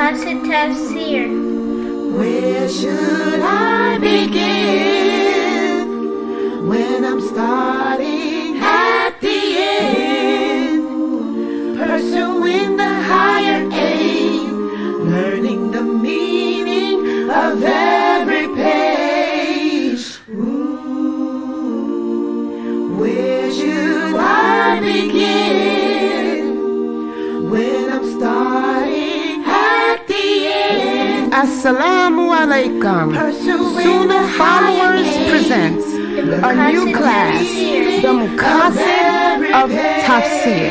Maqasidic Tafsir. Where should I begin when I'm starting at the end? Pursuing the higher aim, learning the meaning of every page. Where should I begin when I'm starting at the end? Assalamu alaikum. Sunnahfollowers presents a new class, the Maqasidic Tafsir,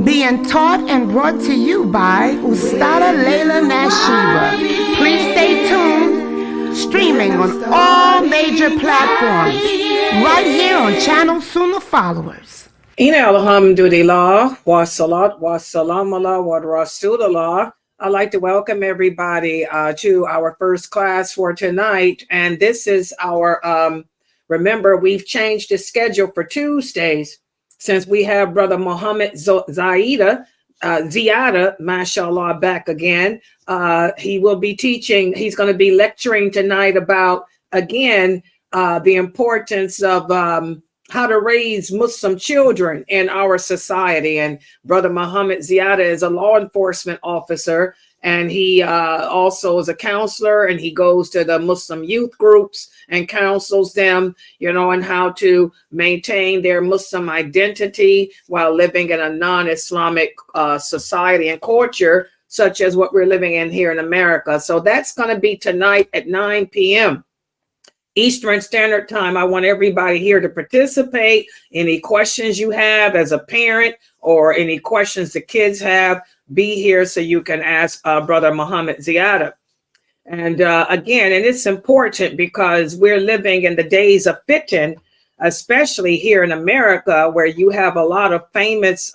being taught and brought to you by Ustada Layla Nashiba. Please stay tuned, streaming on all major platforms, right here on channel Sunnahfollowers. Ina alhamdulillah, wa salat, wa salam ala wa rasulullah. I'd like to welcome everybody to our first class for tonight. And this is our, remember, we've changed the schedule for Tuesdays since we have Brother Muhammad Ziyada, mashallah, back again. He will be teaching, he's going to be lecturing tonight about, again, the importance of how to raise Muslim children in our society. And Brother Muhammad Ziyada is a law enforcement officer, and he also is a counselor, and he goes to the Muslim youth groups and counsels them, you know, on how to maintain their Muslim identity while living in a non-Islamic society and culture, such as what we're living in here in America. So that's going to be tonight at 9 p.m. Eastern Standard Time. I want everybody here to participate. Any questions you have as a parent or any questions the kids have, be here so you can ask Brother Muhammad Ziyada. And again, and it's important because we're living in the days of fitan, especially here in America, where you have a lot of famous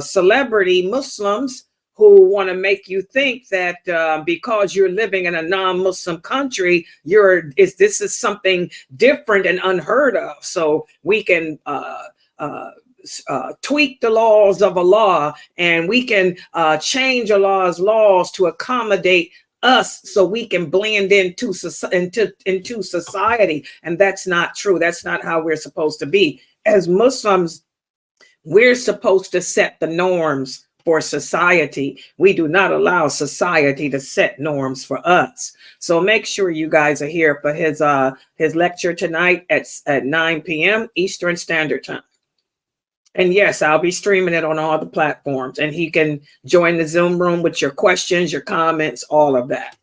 celebrity Muslims who want to make you think that because you're living in a non-Muslim country, this is something different and unheard of. So we can tweak the laws of Allah, and we can change Allah's laws to accommodate us so we can blend into society. And that's not true. That's not how we're supposed to be. As Muslims, we're supposed to set the norms for society. We do not allow society to set norms for us. So make sure you guys are here for his lecture tonight at 9 p.m. Eastern Standard Time. And yes, I'll be streaming it on all the platforms, and he can join the Zoom room with your questions, your comments, all of that.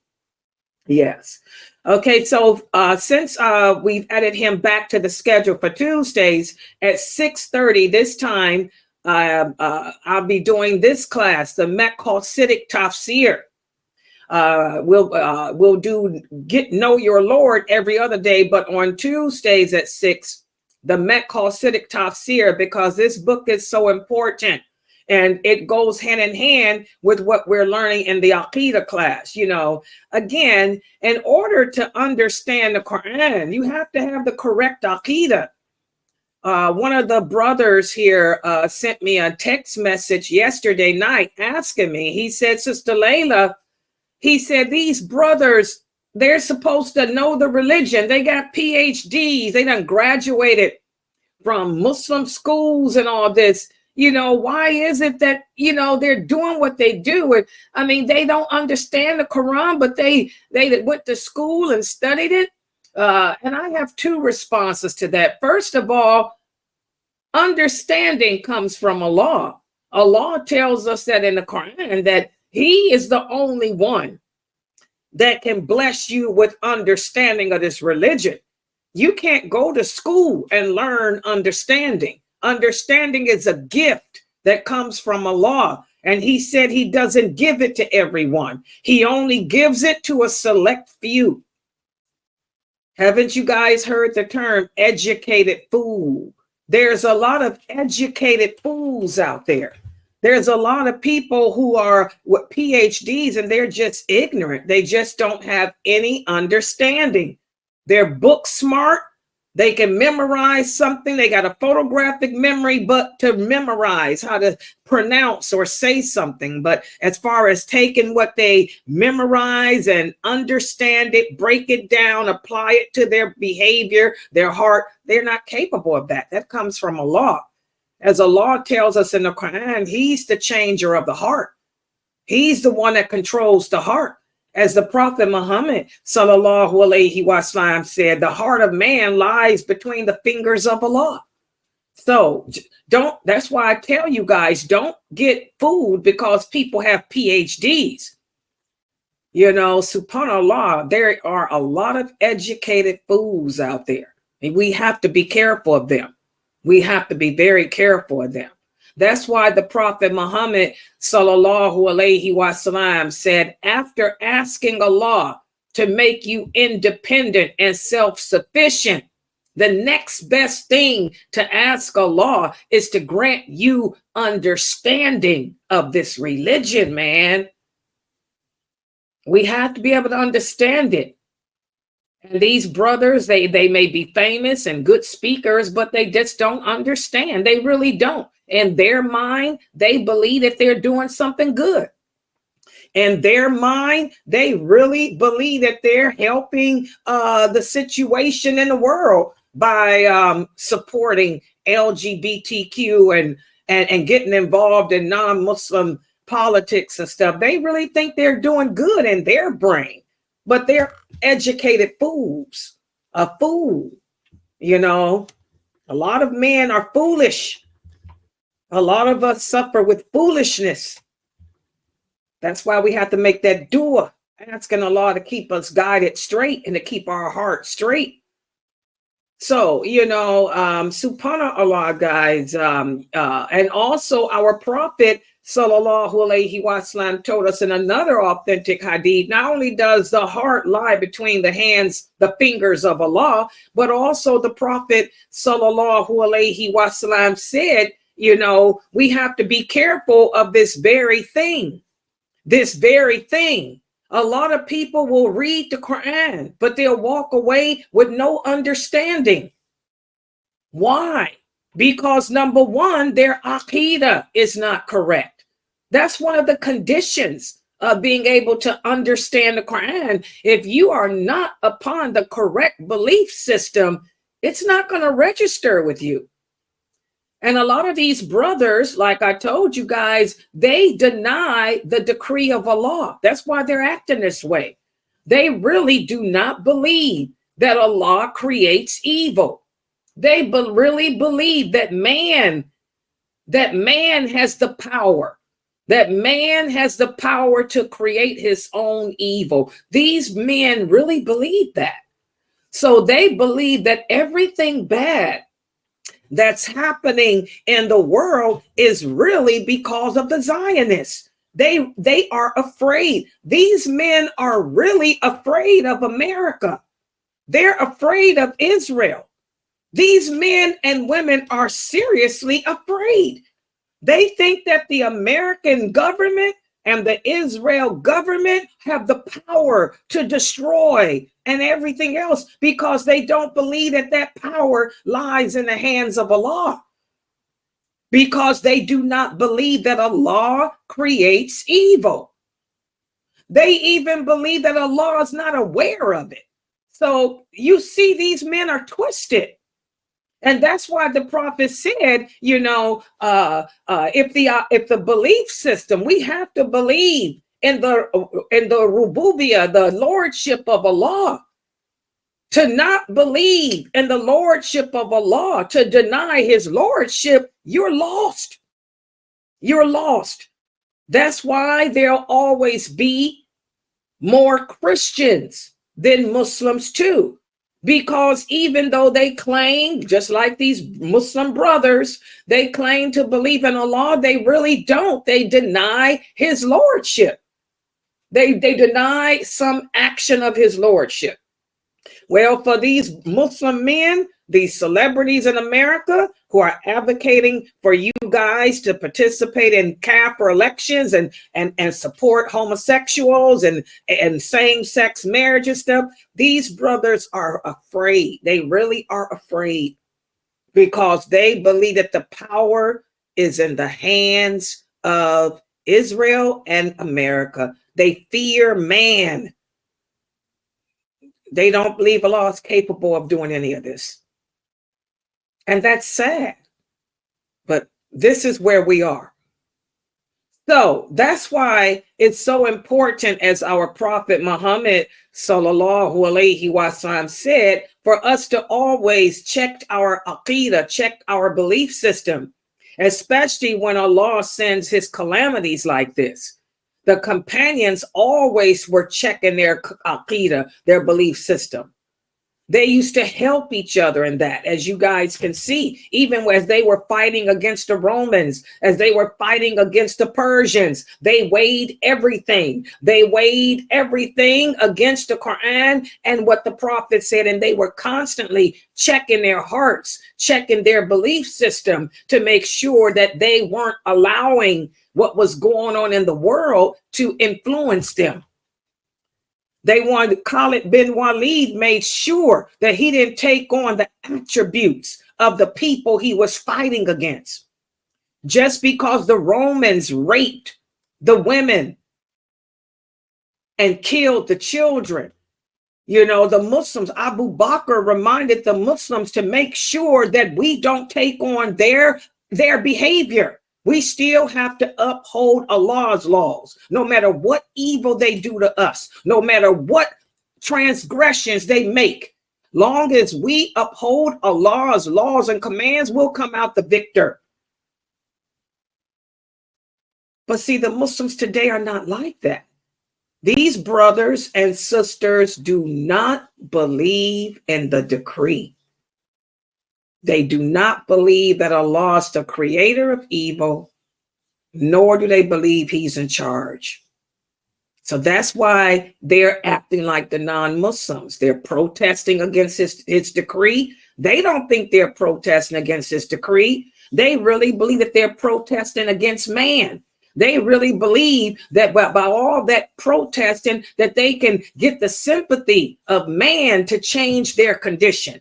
Yes. Okay, so since we've added him back to the schedule for Tuesdays at 6:30 this time, I'll be doing this class, the Maqasidic Tafsir. We'll do Know Your Lord every other day, but on Tuesdays at 6, the Maqasidic Tafsir, because this book is so important and it goes hand in hand with what we're learning in the Aqidah class. You know, again, in order to understand the Quran, you have to have the correct Aqidah. One of the brothers here sent me a text message yesterday night asking me, he said, Sister Layla, he said, these brothers, they're supposed to know the religion. They got PhDs. They done graduated from Muslim schools and all this. You know, why is it that, you know, they're doing what they do? And I mean, they don't understand the Quran, but they went to school and studied it. And I have two responses to that. First of all, understanding comes from Allah. Allah tells us that in the Quran, that He is the only one that can bless you with understanding of this religion. You can't go to school and learn understanding. Understanding is a gift that comes from Allah. And He said He doesn't give it to everyone. He only gives it to a select few. Haven't you guys heard the term educated fool? There's a lot of educated fools out there. There's a lot of people who are with PhDs and they're just ignorant. They just don't have any understanding. They're book smart, They can memorize something. They got a photographic memory, but to memorize how to pronounce or say something. But as far as taking what they memorize and understand it, break it down, apply it to their behavior, their heart, they're not capable of that. That comes from Allah. As Allah tells us in the Quran, He's the changer of the heart. He's the one that controls the heart. As the Prophet Muhammad sallallahu alaihi wasallam said, the heart of man lies between the fingers of Allah. So that's why I tell you guys, don't get fooled because people have PhDs. You know, subhanAllah, there are a lot of educated fools out there, and we have to be careful of them. We have to be very careful of them. That's why the Prophet Muhammad sallallahu alaihi wasallam said, after asking Allah to make you independent and self-sufficient, the next best thing to ask Allah is to grant you understanding of this religion, man. We have to be able to understand it. And these brothers, they may be famous and good speakers, but they just don't understand. They really don't. In their mind, they believe that they're doing something good. In their mind, they really believe that they're helping the situation in the world by supporting LGBTQ and getting involved in non-Muslim politics and stuff. They really think they're doing good in their brain, but they're educated fools. A fool, you know. A lot of men are foolish. A lot of us suffer with foolishness. That's why we have to make that dua, asking Allah to keep us guided straight and to keep our heart straight. So, you know, subhanAllah, guys, and also our Prophet sallallahu alaihi wasallam told us in another authentic hadith, not only does the heart lie between the hands, the fingers of Allah, but also the Prophet sallallahu alaihi wasallam said, you know, we have to be careful of this very thing. This very thing. A lot of people will read the Quran, but they'll walk away with no understanding. Why? Because number one, their aqidah is not correct. That's one of the conditions of being able to understand the Quran. If you are not upon the correct belief system, it's not going to register with you. And a lot of these brothers, like I told you guys, they deny the decree of Allah. That's why they're acting this way. They really do not believe that Allah creates evil. They really believe that man has the power, that man has the power to create his own evil. These men really believe that. So they believe that everything bad that's happening in the world is really because of the Zionists. They are afraid. These men are really afraid of America. They're afraid of Israel. These men and women are seriously afraid. They think that the American government and the Israel government have the power to destroy and everything else because they don't believe that that power lies in the hands of Allah. Because they do not believe that Allah creates evil. They even believe that Allah is not aware of it. So you see, these men are twisted. And that's why the Prophet said, you know, if the belief system, we have to believe in the Rububiyyah, the lordship of Allah. To not believe in the lordship of Allah, to deny his lordship, you're lost. You're lost. That's why there'll always be more Christians than Muslims too. Because even though they claim, just like these Muslim brothers, they claim to believe in Allah, they really don't. They deny his lordship. They deny some action of his lordship. Well, for these Muslim men, these celebrities in America who are advocating for you guys to participate in for elections and support homosexuals and same-sex marriage and stuff. These brothers are afraid. They really are afraid because they believe that the power is in the hands of Israel and America. They fear man. They don't believe Allah is capable of doing any of this. And that's sad. But this is where we are. So that's why it's so important, as our Prophet Muhammad sallallahu alaihi wasallam said, for us to always check our aqidah, check our belief system, especially when Allah sends his calamities like this. The companions always were checking their aqidah, their belief system. They used to help each other in that, as you guys can see, even as they were fighting against the Romans, as they were fighting against the Persians. They weighed everything. They weighed everything against the Quran and what the Prophet said, and they were constantly checking their hearts, checking their belief system to make sure that they weren't allowing what was going on in the world to influence them. They wanted, Khalid bin Walid made sure that he didn't take on the attributes of the people he was fighting against. Just because the Romans raped the women and killed the children, you know, the Muslims, Abu Bakr reminded the Muslims to make sure that we don't take on their behavior. We still have to uphold Allah's laws, no matter what evil they do to us, no matter what transgressions they make. Long as we uphold Allah's laws and commands, we'll come out the victor. But see, the Muslims today are not like that. These brothers and sisters do not believe in the decree. They do not believe that Allah is the creator of evil, nor do they believe he's in charge. So that's why they're acting like the non-Muslims. They're protesting against his decree. They don't think they're protesting against his decree. They really believe that they're protesting against man. They really believe that by all that protesting, that they can get the sympathy of man to change their condition.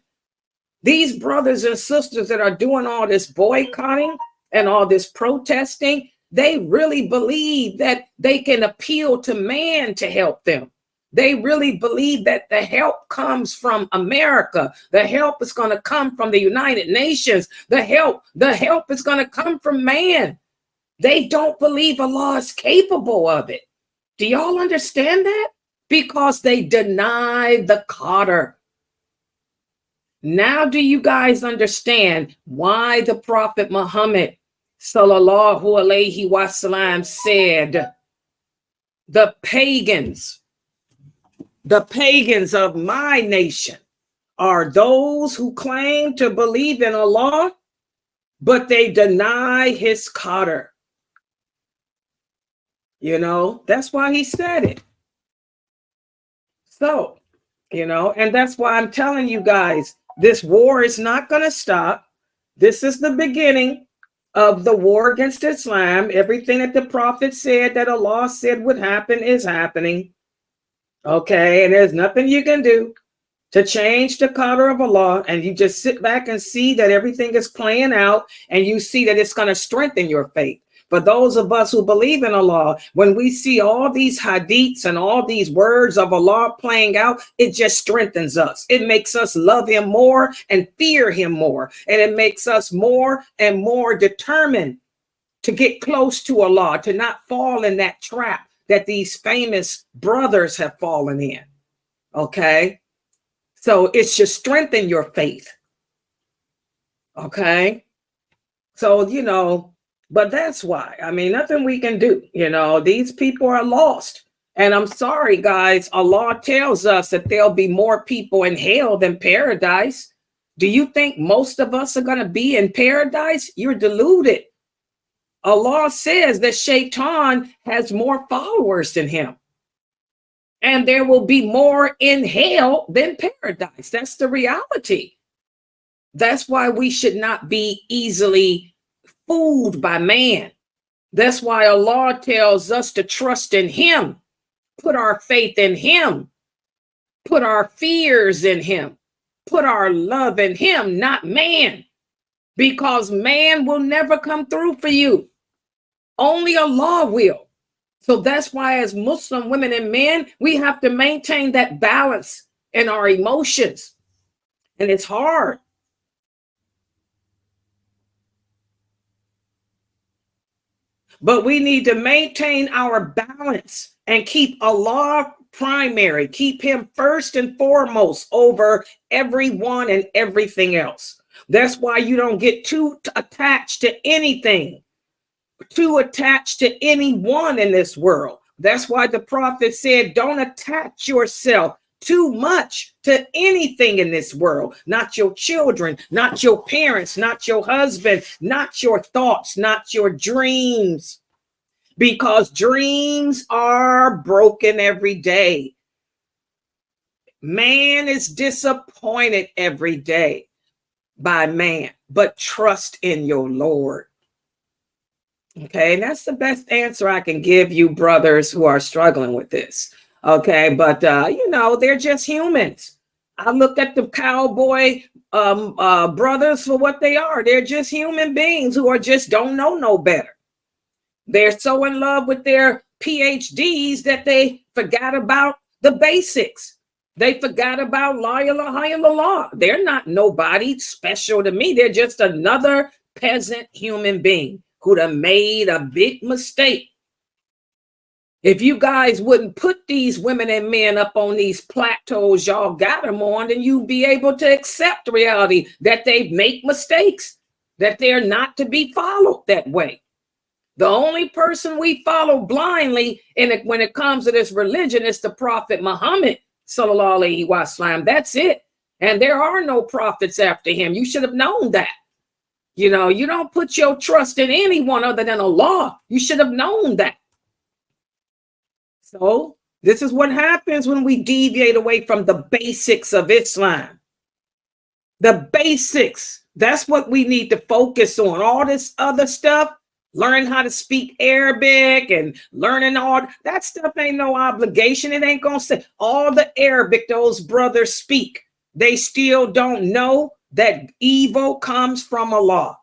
These brothers and sisters that are doing all this boycotting and all this protesting, they really believe that they can appeal to man to help them. They really believe that the help comes from America. The help is going to come from the United Nations. The help is going to come from man. They don't believe Allah is capable of it. Do y'all understand that? Because they deny the Qadr. Now do you guys understand why the Prophet Muhammad sallallahu alaihi wasallam said the pagans of my nation are those who claim to believe in Allah, but they deny his Qadr. You know, that's why he said it. So, you know, and that's why I'm telling you guys, this war is not going to stop. This is the beginning of the war against Islam. Everything that the Prophet said that Allah said would happen is happening. Okay, and there's nothing you can do to change the Qadr of Allah. And you just sit back and see that everything is playing out, and you see that it's going to strengthen your faith. For those of us who believe in Allah, when we see all these hadiths and all these words of Allah playing out, it just strengthens us. It makes us love him more and fear him more. And it makes us more and more determined to get close to Allah, to not fall in that trap that these famous brothers have fallen in. Okay? So it should strengthen your faith. Okay? So, you know, but that's why, I mean, nothing we can do. You know, these people are lost. And I'm sorry, guys, Allah tells us that there'll be more people in hell than paradise. Do you think most of us are going to be in paradise? You're deluded. Allah says that Shaitan has more followers than him. And there will be more in hell than paradise. That's the reality. That's why we should not be easily fooled by man. That's why Allah tells us to trust in him, put our faith in him, put our fears in him, put our love in him, not man, because man will never come through for you. Only Allah will. So that's why as Muslim women and men, we have to maintain that balance in our emotions. And it's hard. But we need to maintain our balance and keep Allah primary, keep him first and foremost over everyone and everything else. That's why you don't get too attached to anything, too attached to anyone in this world. That's why the prophet said, don't attach yourself too much to anything in this world, not your children, not your parents, not your husband, not your thoughts, not your dreams, because dreams are broken every day. Man is disappointed every day by man, but trust in your Lord. Okay, and that's the best answer I can give you, brothers who are struggling with this. Okay, but they're just humans. I look at the cowboy brothers for what they are. They're just human beings who are just don't know no better. They're so in love with their PhDs that they forgot about the basics. They forgot about la ilaha illallah. They're not nobody special to me. They're just another peasant human being who'd have made a big mistake. If you guys wouldn't put these women and men up on these plateaus y'all got them on, then you'd be able to accept reality that they make mistakes, that they're not to be followed that way. The only person we follow blindly when it comes to this religion is the Prophet Muhammad, sallallahu alaihi wasallam. That's it. And there are no prophets after him. You should have known that. You don't put your trust in anyone other than Allah. You should have known that. So this is what happens when we deviate away from the basics of Islam. The basics. That's what we need to focus on. All this other stuff, learn how to speak Arabic and learning all that stuff ain't no obligation. It ain't going to say all the Arabic those brothers speak. They still don't know that evil comes from Allah.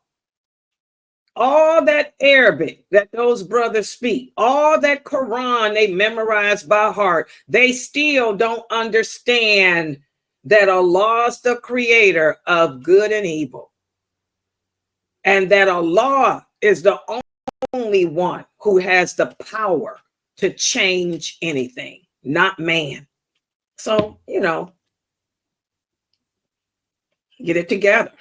All that Arabic that those brothers speak, all that Quran they memorize by heart, they still don't understand that Allah's the creator of good and evil. And that Allah is the only one who has the power to change anything, not man. So, get it together.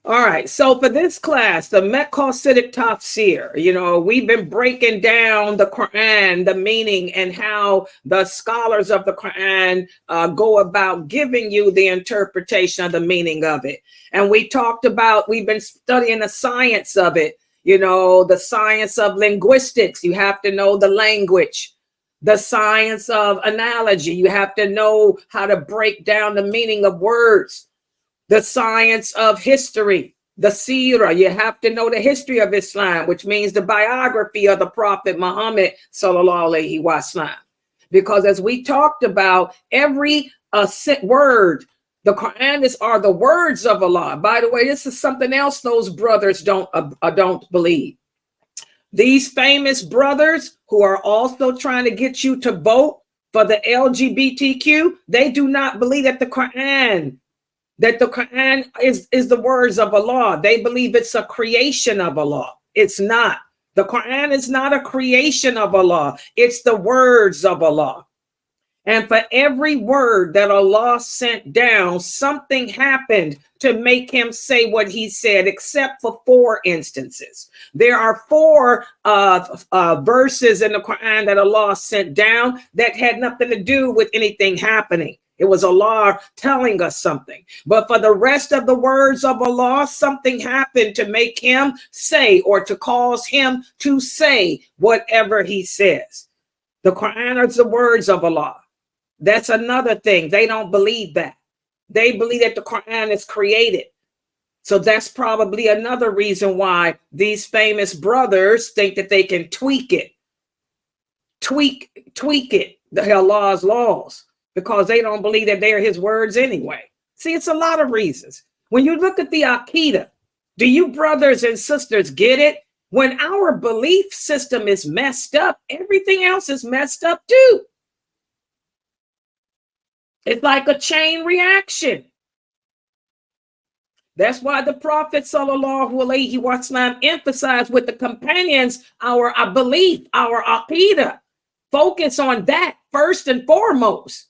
All right. So for this class, the Maqasidic Tafsir, we've been breaking down the Quran, the meaning, and how the scholars of the Quran go about giving you the interpretation of the meaning of it. And we've been studying the science of it, the science of linguistics. You have to know the language. The science of analogy. You have to know how to break down the meaning of words. The science of history, the seerah. You have to know the history of Islam, which means the biography of the Prophet Muhammad, sallallahu alaihi wasallam. Because as we talked about, every word, the Quran are the words of Allah. By the way, this is something else those brothers don't believe. These famous brothers who are also trying to get you to vote for the LGBTQ, they do not believe that the Quran is the words of Allah. They believe it's a creation of Allah. It's not. The Quran is not a creation of Allah. It's the words of Allah. And for every word that Allah sent down, something happened to make him say what he said, except for 4 instances. There are 4 verses in the Quran that Allah sent down that had nothing to do with anything happening. It was Allah telling us something. But for the rest of the words of Allah, something happened to make him say, or to cause him to say whatever he says. The Quran is the words of Allah. That's another thing. They don't believe that. They believe that the Quran is created. So that's probably another reason why these famous brothers think that they can tweak it, the Allah's laws, because they don't believe that they are his words anyway. See, it's a lot of reasons. When you look at the Aqidah, do you brothers and sisters get it? When our belief system is messed up, everything else is messed up too. It's like a chain reaction. That's why the Prophet ﷺ emphasized with the companions our belief, our Aqidah. Focus on that first and foremost.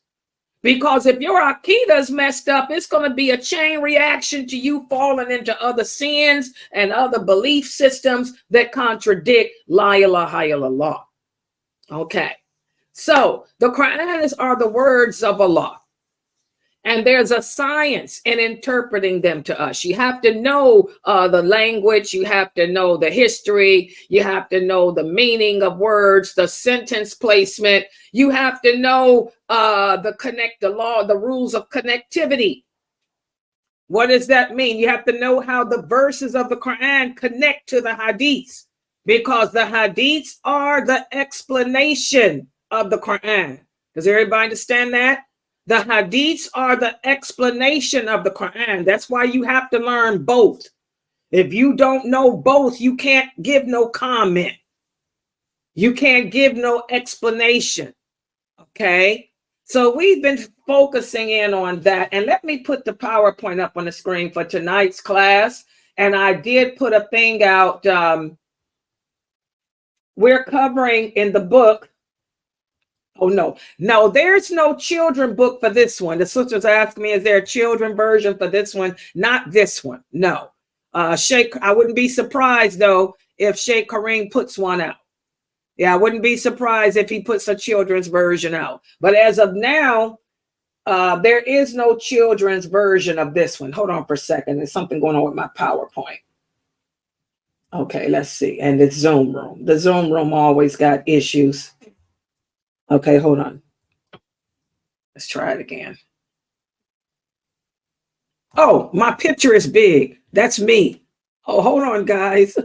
Because if your Aqidah is messed up, it's going to be a chain reaction to you falling into other sins and other belief systems that contradict La ilaha illallah. Okay. So the Quran are the words of Allah. And there's a science in interpreting them to us. You have to know the language. You have to know the history. You have to know the meaning of words, the sentence placement. You have to know the rules of connectivity. What does that mean? You have to know how the verses of the Quran connect to the hadiths, because the hadiths are the explanation of the Quran. Does everybody understand that? The hadiths are the explanation of the Quran. That's why you have to learn both. If you don't know both, you can't give no comment. You can't give no explanation. Okay? So we've been focusing in on that. And let me put the PowerPoint up on the screen for tonight's class. And I did put a thing out. We're covering in the book. Oh, no, there's no children book for this one. The sisters asked me, is there a children version for this one? Not this one. No. I wouldn't be surprised, though, if Sheikh Kareem puts one out. Yeah, I wouldn't be surprised if he puts a children's version out. But as of now, there is no children's version of this one. Hold on for a second. There's something going on with my PowerPoint. Okay, let's see. And the Zoom room. The Zoom room always got issues. Okay, hold on. Let's try it again. Oh, my picture is big. That's me. Oh, hold on, guys.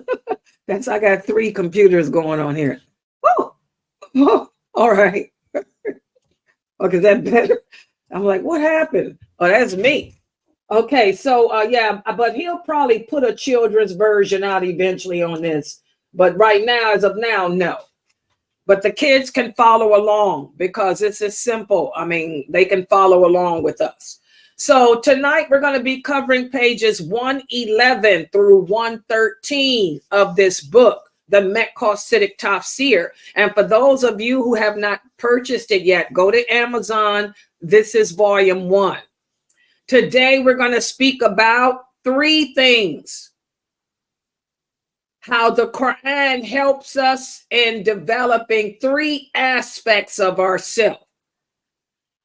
I got 3 computers going on here. Oh, all right. Okay, is that better? I'm like, what happened? Oh, that's me. Okay, so yeah, but he'll probably put a children's version out eventually on this. But right now, as of now, no. But the kids can follow along because it's as simple. I mean, they can follow along with us. So tonight we're going to be covering pages 111 through 113 of this book, the Maqasidic Tafsir. And for those of you who have not purchased it yet, go to Amazon. This is volume 1. Today we're going to speak about 3 things. How the Quran helps us in developing 3 aspects of ourselves.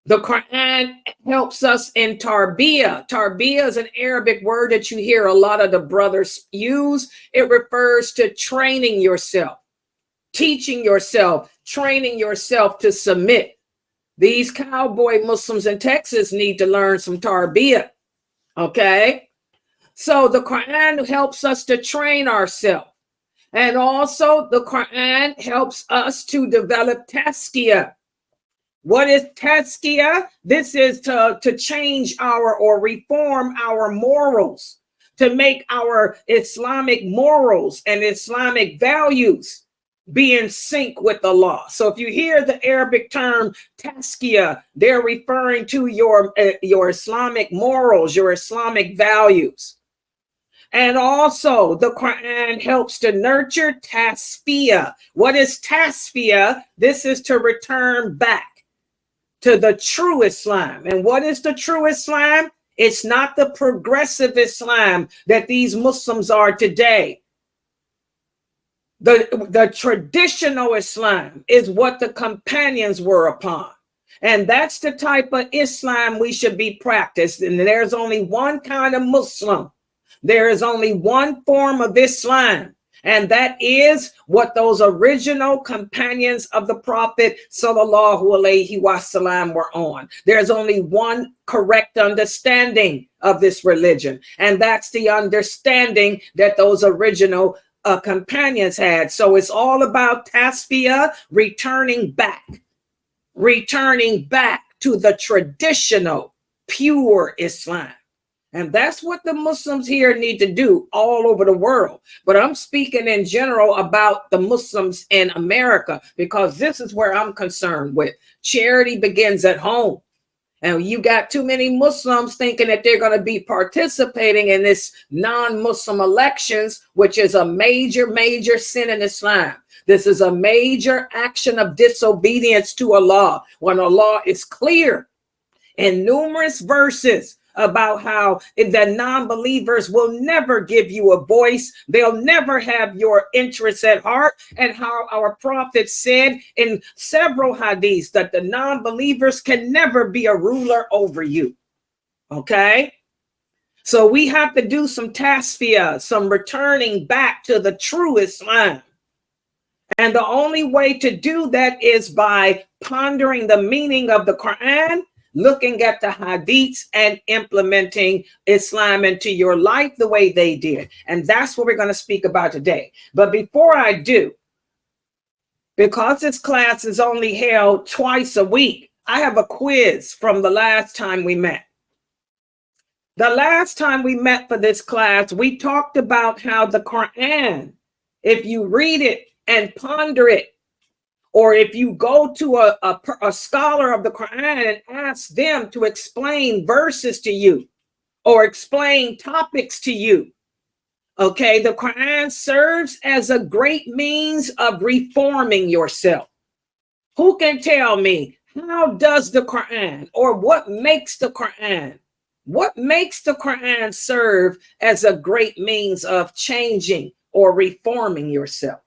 The Quran helps us in Tarbiya. Tarbiya is an Arabic word that you hear a lot of the brothers use. It refers to training yourself, teaching yourself, training yourself to submit. These cowboy Muslims in Texas need to learn some Tarbiya. Okay? So the Quran helps us to train ourselves. And also the Quran helps us to develop Taskiyah. What is Taskiyah? This is to change or reform our morals, to make our Islamic morals and Islamic values be in sync with Allah. So if you hear the Arabic term Taskiyah, they're referring to your Islamic morals, your Islamic values. And also the Quran helps to nurture Tasfiyah. What is Tasfiyah? This is to return back to the true Islam. And what is the true Islam? It's not the progressive Islam that these Muslims are today. The traditional Islam is what the companions were upon. And that's the type of Islam we should be practiced. And there's only one kind of Muslim. There is only one form of Islam, And that is what those original companions of the Prophet sallallahu alaihi wasallam were on. There's only one correct understanding of this religion, and that's the understanding that those original companions had. So it's all about Tasfiyah, returning back to the traditional, pure Islam. And that's what the Muslims here need to do all over the world. But I'm speaking in general about the Muslims in America, because this is where I'm concerned with. Charity begins at home. And you got too many Muslims thinking that they're going to be participating in this non-Muslim elections, which is a major, major sin in Islam. This is a major action of disobedience to Allah, when Allah is clear in numerous verses about how the non-believers will never give you a voice. They'll never have your interests at heart. And how our prophet said in several hadiths that the non-believers can never be a ruler over you. Okay? So we have to do some tasfiyah, some returning back to the true Islam. And the only way to do that is by pondering the meaning of the Quran, looking at the hadiths, and implementing Islam into your life the way they did. And that's what we're going to speak about today. But before I do, because this class is only held twice a week, I have a quiz from the last time we met. The last time we met for this class, we talked about how the Quran, if you read it and ponder it, or if you go to a scholar of the Quran and ask them to explain verses to you or explain topics to you, okay, the Quran serves as a great means of reforming yourself. Who can tell me, how does the Quran, or what makes the Quran serve as a great means of changing or reforming yourself?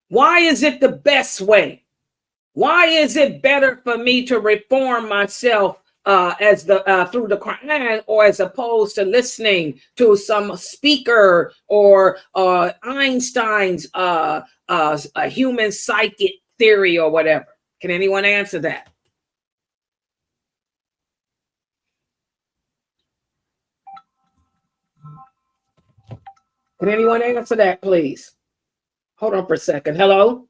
Why is it the best way? Why is it better for me to reform myself through the Quran, or as opposed to listening to some speaker or Einstein's human psychic theory or whatever? Can anyone answer that? Can anyone answer that, please? Hold on for a second. Hello?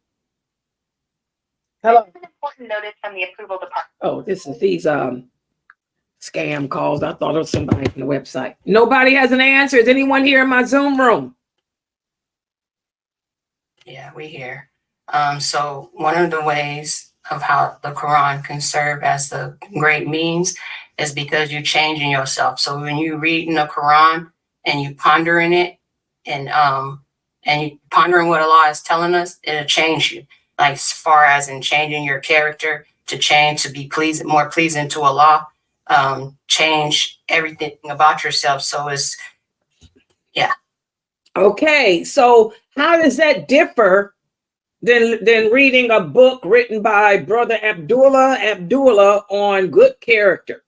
Hello? This is an important notice from the approval department. Oh, this is these scam calls. I thought it was somebody from the website. Nobody has an answer. Is anyone here in my Zoom room? Yeah, we here. So one of the ways of how the Quran can serve as the great means is because you're changing yourself. So when you read in the Quran and you pondering it, and you pondering what Allah is telling us, it'll change you. Like as far as in changing your character to change, to be pleasing, more pleasing to Allah, change everything about yourself. So it's, yeah. Okay, so how does that differ than reading a book written by Brother Abdullah on good character?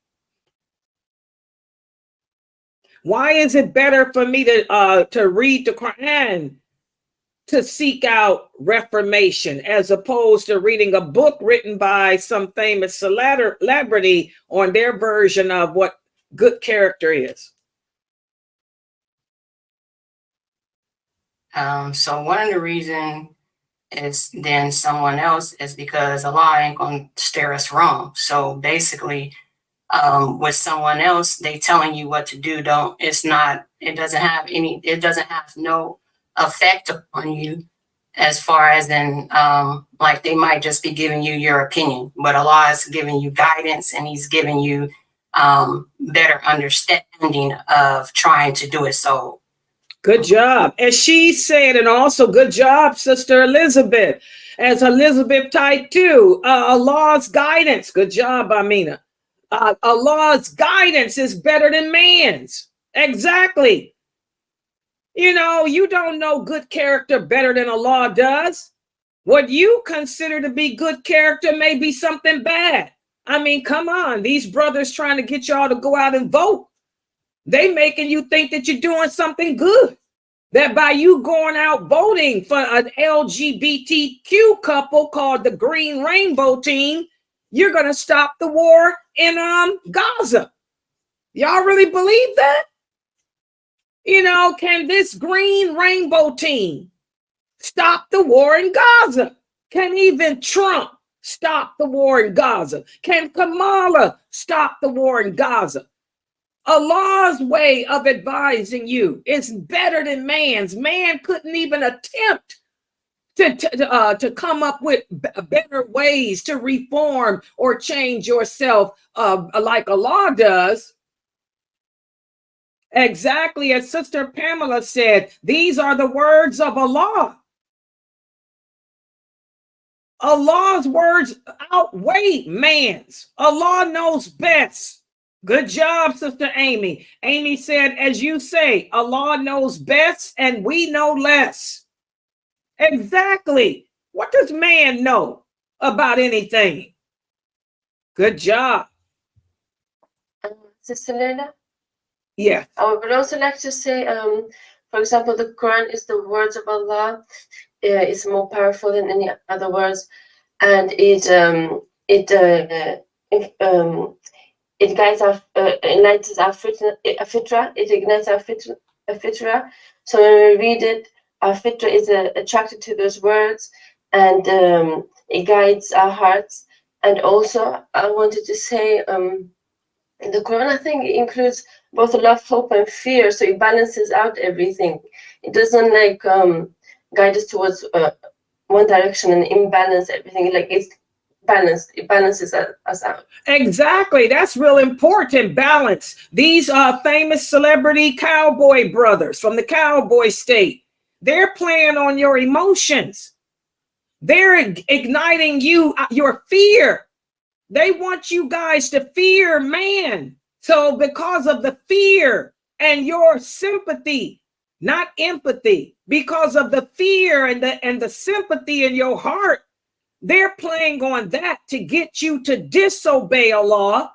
Why is it better for me to read the Quran to seek out reformation, as opposed to reading a book written by some famous celebrity on their version of what good character is? So one of the reasons is then someone else is because Allah ain't gonna steer us wrong. So basically, with someone else, they telling you what to do. It doesn't have no effect upon you, as far as in like they might just be giving you your opinion, but Allah is giving you guidance, and He's giving you better understanding of trying to do it. So good job. And she said, and also good job, Sister Elizabeth, as Elizabeth typed too, Allah's guidance. Good job, Amina. Allah's guidance is better than man's. Exactly. You know, you don't know good character better than Allah does. What you consider to be good character may be something bad. I mean, come on. These brothers trying to get y'all to go out and vote. They making you think that you're doing something good. That by you going out voting for an LGBTQ couple called the Green Rainbow Team, you're going to stop the war in Gaza. Y'all really believe that? You know, can this Green Rainbow Team stop the war in Gaza? Can even Trump stop the war in Gaza? Can Kamala stop the war in Gaza? Allah's way of advising you is better than man's. Man couldn't even attempt to come up with better ways to reform or change yourself like Allah does. Exactly as Sister Pamela said, these are the words of Allah. Allah's words outweigh man's. Allah knows best. Good job, Sister Amy. Amy said, as you say, Allah knows best and we know less. Exactly. What does man know about anything? Good job. Sister Leila? Yeah. I would also like to say, for example, the Quran is the words of Allah. It's more powerful than any other words, and it guides our, enlightens our fitra. It ignites our fitra. So when we read it, our fitra is attracted to those words, and it guides our hearts. And also, I wanted to say, the Quran, I think, includes both love, hope, and fear. So it balances out everything. It doesn't like guide us towards one direction and imbalance everything. Like it's balanced. It balances us out. Exactly. That's real important. Balance. These are famous celebrity cowboy brothers from the cowboy state. They're playing on your emotions. They're igniting your fear. They want you guys to fear man. So because of the fear and your sympathy, not empathy, because of the fear and the sympathy in your heart, they're playing on that to get you to disobey Allah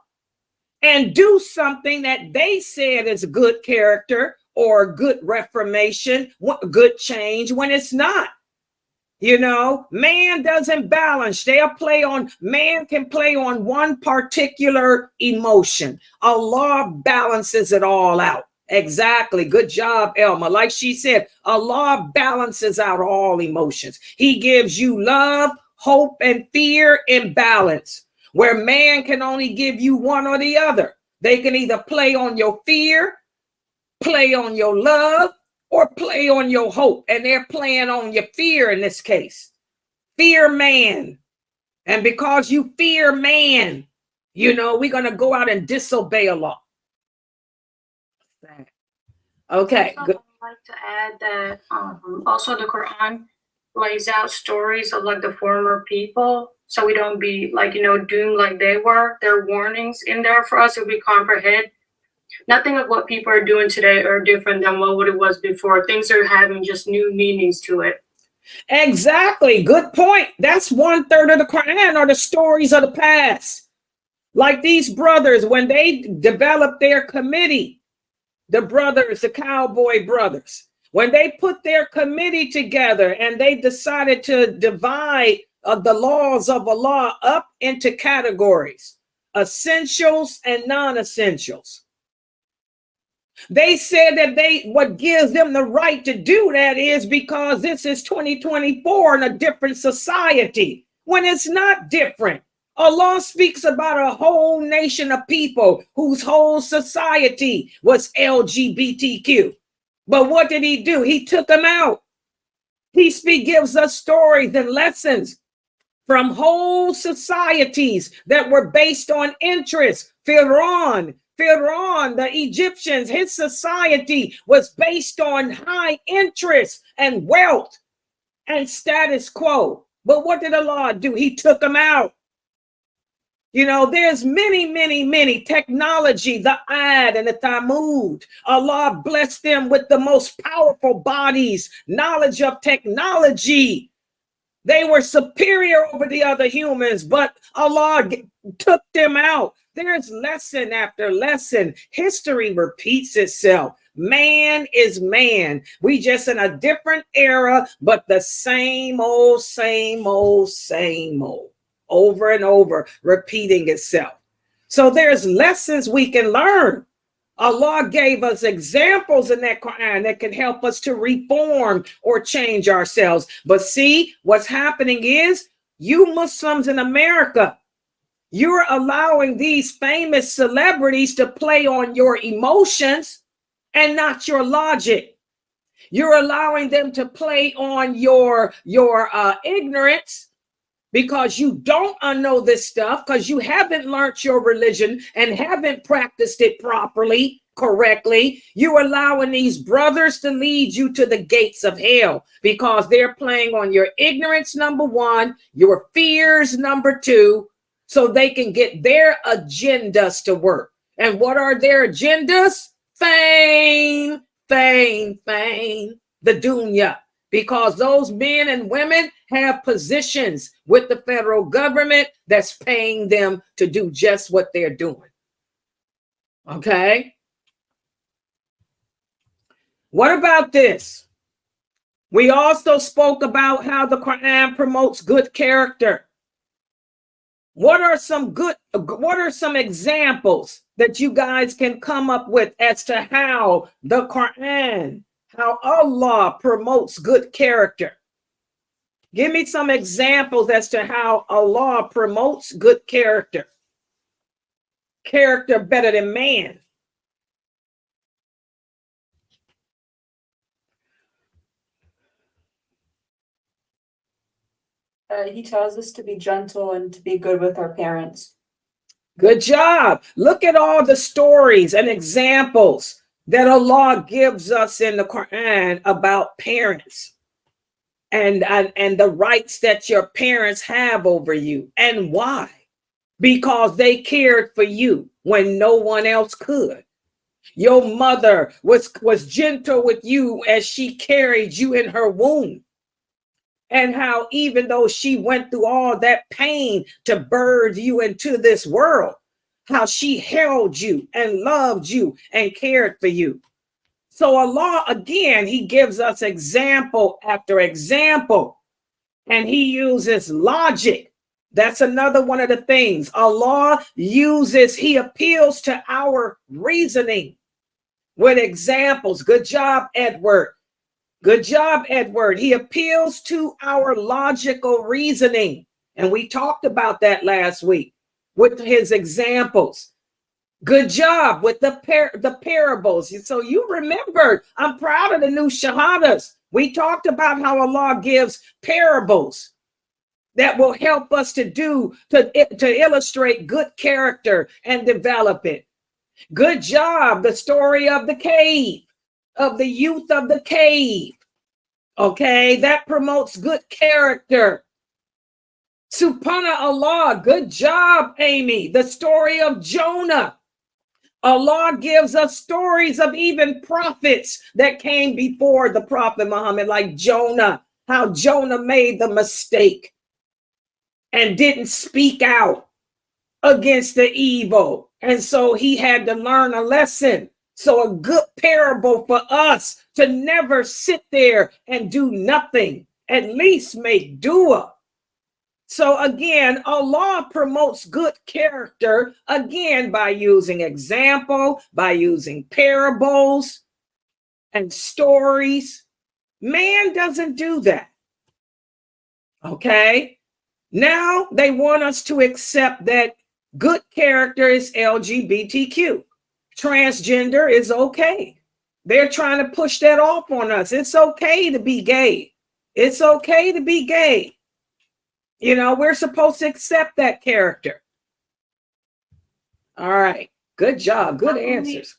and do something that they said is good character or good reformation, good change, when it's not. You know, man doesn't balance. Man can play on one particular emotion. Allah balances it all out. Exactly. Good job, Elma. Like she said, Allah balances out all emotions. He gives you love, hope, and fear in balance, where man can only give you one or the other. They can either play on your fear, play on your love, or play on your hope. And they're playing on your fear in this case. Fear man. And because you fear man, you know, we're going to go out and disobey Allah. Okay. Good. I'd like to add that also the Quran lays out stories of like the former people, so we don't be like, you know, doomed like they were. There are warnings in there for us if we comprehend. Nothing of what people are doing today are different than what it was before. Things are having just new meanings to it. Exactly. Good point. That's 1/3 of the Quran are the stories of the past. Like these brothers, when they developed their committee, the brothers, the cowboy brothers, when they put their committee together and they decided to divide the laws of Allah up into categories, essentials and non-essentials. They said that what gives them the right to do that is because this is 2024 in a different society, when it's not different. Allah speaks about a whole nation of people whose whole society was LGBTQ. But what did he do? He took them out. He gives us stories and lessons from whole societies that were based on interest. Pharaoh, the Egyptians, his society was based on high interest and wealth and status quo. But what did Allah do? He took them out. You know, there's many technology, the Ad and the Thamud. Allah blessed them with the most powerful bodies, knowledge of technology They were superior over the other humans, but Allah took them out. There's lesson after lesson. History repeats itself. Man is man. We just in a different era, but the same old, same old, same old, over and over, repeating itself. So there's lessons we can learn. Allah gave us examples in that Quran that can help us to reform or change ourselves. But see, what's happening is you Muslims in America, you're allowing these famous celebrities to play on your emotions and not your logic. You're allowing them to play on your ignorance, because you don't know this stuff, because you haven't learned your religion and haven't practiced it properly, correctly. You're allowing these brothers to lead you to the gates of hell because they're playing on your ignorance, number one, your fears, number two, so they can get their agendas to work. And what are their agendas? Fame, fame, fame, the dunya. Because those men and women have positions with the federal government that's paying them to do just what they're doing. Okay? What about this? We also spoke about how the Quran promotes good character. What are some examples that you guys can come up with as to how the Quran, how Allah promotes good character? Give me some examples as to how Allah promotes good character. Character better than man. He tells us to be gentle and to be good with our parents. Good job. Look at all the stories and examples that Allah gives us in the Quran about parents and the rights that your parents have over you. And why? Because they cared for you when no one else could. Your mother was gentle with you as she carried you in her womb. And how even though she went through all that pain to birth you into this world, how she held you and loved you and cared for you. So Allah, again, he gives us example after example, and he uses logic. That's another one of the things Allah uses. He appeals to our reasoning with examples. Good job, Edward. Good job, Edward. He appeals to our logical reasoning. And we talked about that last week with his examples. Good job with the parables. So you remembered. I'm proud of the new shahadas. We talked about how Allah gives parables that will help us to illustrate good character and develop it. Good job. The story of the cave, of the youth of the cave. Okay, that promotes good character. Subhanallah, good job, Amy. The story of Jonah. Allah gives us stories of even prophets that came before the Prophet Muhammad, like Jonah, how Jonah made the mistake and didn't speak out against the evil. And so he had to learn a lesson. So a good parable for us to never sit there and do nothing, at least make dua. So again, Allah promotes good character, again, by using example, by using parables and stories. Man doesn't do that. Okay? Now they want us to accept that good character is LGBTQ. Transgender is okay. They're trying to push that off on us. It's okay to be gay. It's okay to be gay. You know, we're supposed to accept that character. All right. Good job. Good answers.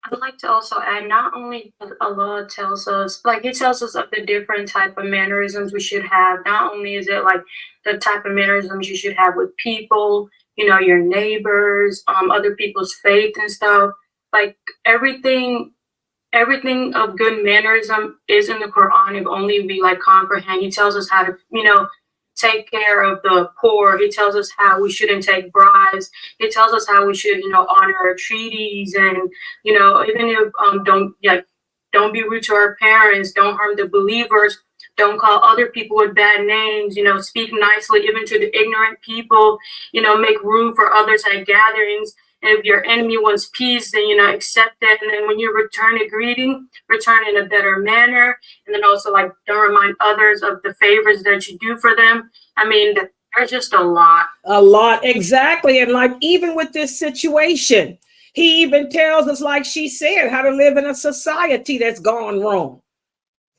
I'd like to also add, not only does Allah tells us, like He tells us of the different type of mannerisms we should have. Not only is it like the type of mannerisms you should have with people, you know, your neighbors, other people's faith and stuff. Like everything of good mannerism is in the Quran. If only we like comprehend. He tells us how to, you know, take care of the poor. He tells us how we shouldn't take bribes. He tells us how we should, honor our treaties, and even if don't be rude to our parents, don't harm the believers, don't call other people with bad names, speak nicely even to the ignorant people, make room for others at gatherings. And if your enemy wants peace, then, accept that. And then when you return a greeting, return in a better manner. And then also, like, don't remind others of the favors that you do for them. I mean, there's just a lot. A lot, exactly. And like, even with this situation, he even tells us, like she said, how to live in a society that's gone wrong.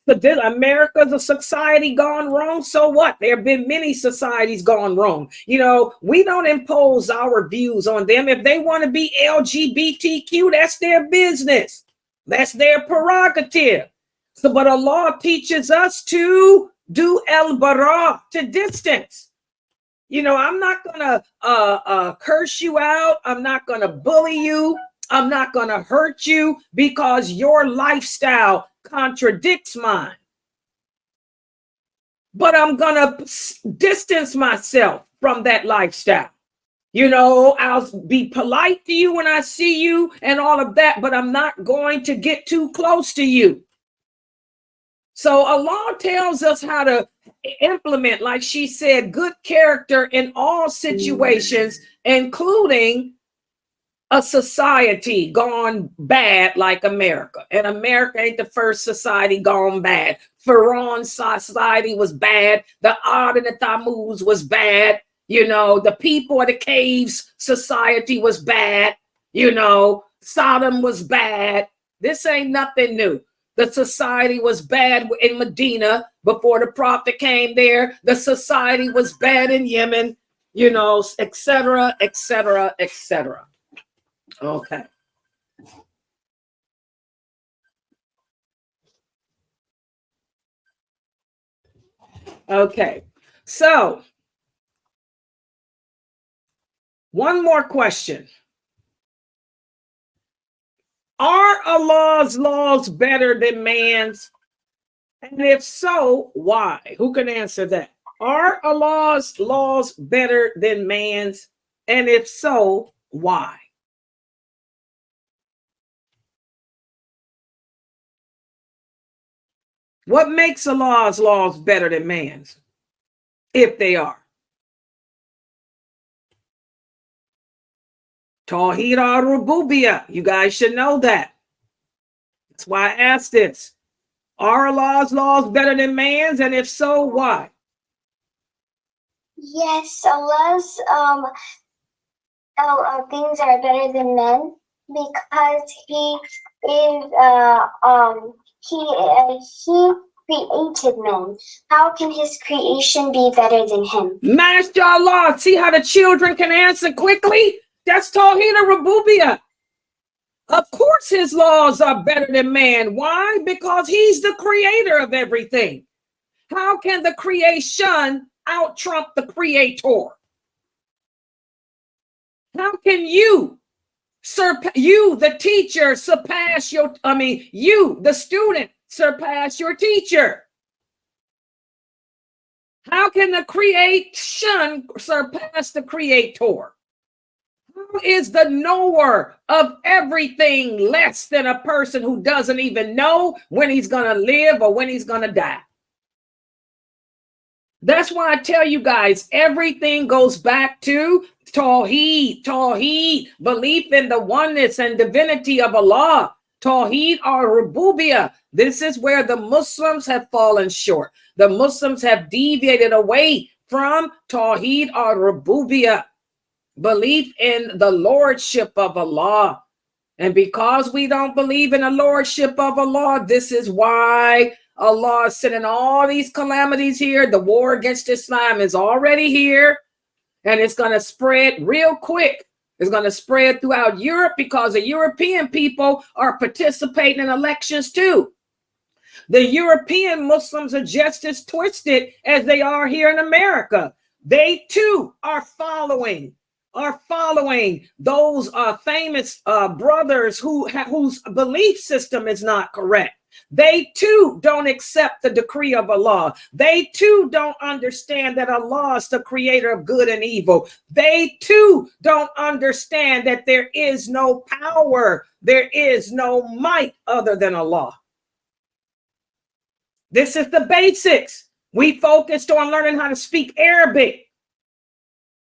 But America's a society gone wrong. So what? There have been many societies gone wrong. We don't impose our views on them. If they want to be LGBTQ, that's their business. That's their prerogative. So, but Allah teaches us to do al-bara, to distance. I'm not going to curse you out. I'm not going to bully you. I'm not going to hurt you because your lifestyle contradicts mine. But I'm going to distance myself from that lifestyle. I'll be polite to you when I see you and all of that, but I'm not going to get too close to you. So Allah tells us how to implement, like she said, good character in all situations, including a society gone bad like America. And America ain't the first society gone bad. Pharaoh's society was bad. The Ad and the Tammuz was bad. The people of the caves society was bad. Sodom was bad. This ain't nothing new. The society was bad in Medina before the prophet came there. The society was bad in Yemen, etc., etc., etc. Okay. Okay. So, one more question. Are Allah's laws better than man's? And if so, why? Who can answer that? Are Allah's laws better than man's? And if so, why? What makes Allah's laws better than man's, if they are? Tawheed al-Rububiyyah. You guys should know that. That's why I asked this. Are Allah's laws better than man's? And if so, why? Yes, Allah's things are better than men because He created men. How can His creation be better than Him? MashaAllah. See how the children can answer quickly? That's Tawheed al-Rububiyyah. Of course his laws are better than man. Why? Because he's the creator of everything. How can the creation out-trump the creator? How can you, the teacher, surpass you, the student, surpass your teacher? How can the creation surpass the creator? How is the knower of everything less than a person who doesn't even know when he's going to live or when he's going to die? That's why I tell you guys, everything goes back to Tawheed, belief in the oneness and divinity of Allah. Tawheed al-Rububiyyah. This is where the Muslims have fallen short. The Muslims have deviated away from Tawheed al-Rububiyyah. Belief in the lordship of Allah. And because we don't believe in the lordship of Allah, this is why Allah is sending all these calamities here. The war against Islam is already here, and it's going to spread real quick. It's going to spread throughout Europe because the European people are participating in elections too. The European Muslims are just as twisted as they are here in America. They too are following those famous brothers whose belief system is not correct. They too don't accept the decree of Allah. They too don't understand that Allah is the creator of good and evil. They too don't understand that there is no power, there is no might other than Allah. This is the basics. We focused on learning how to speak Arabic,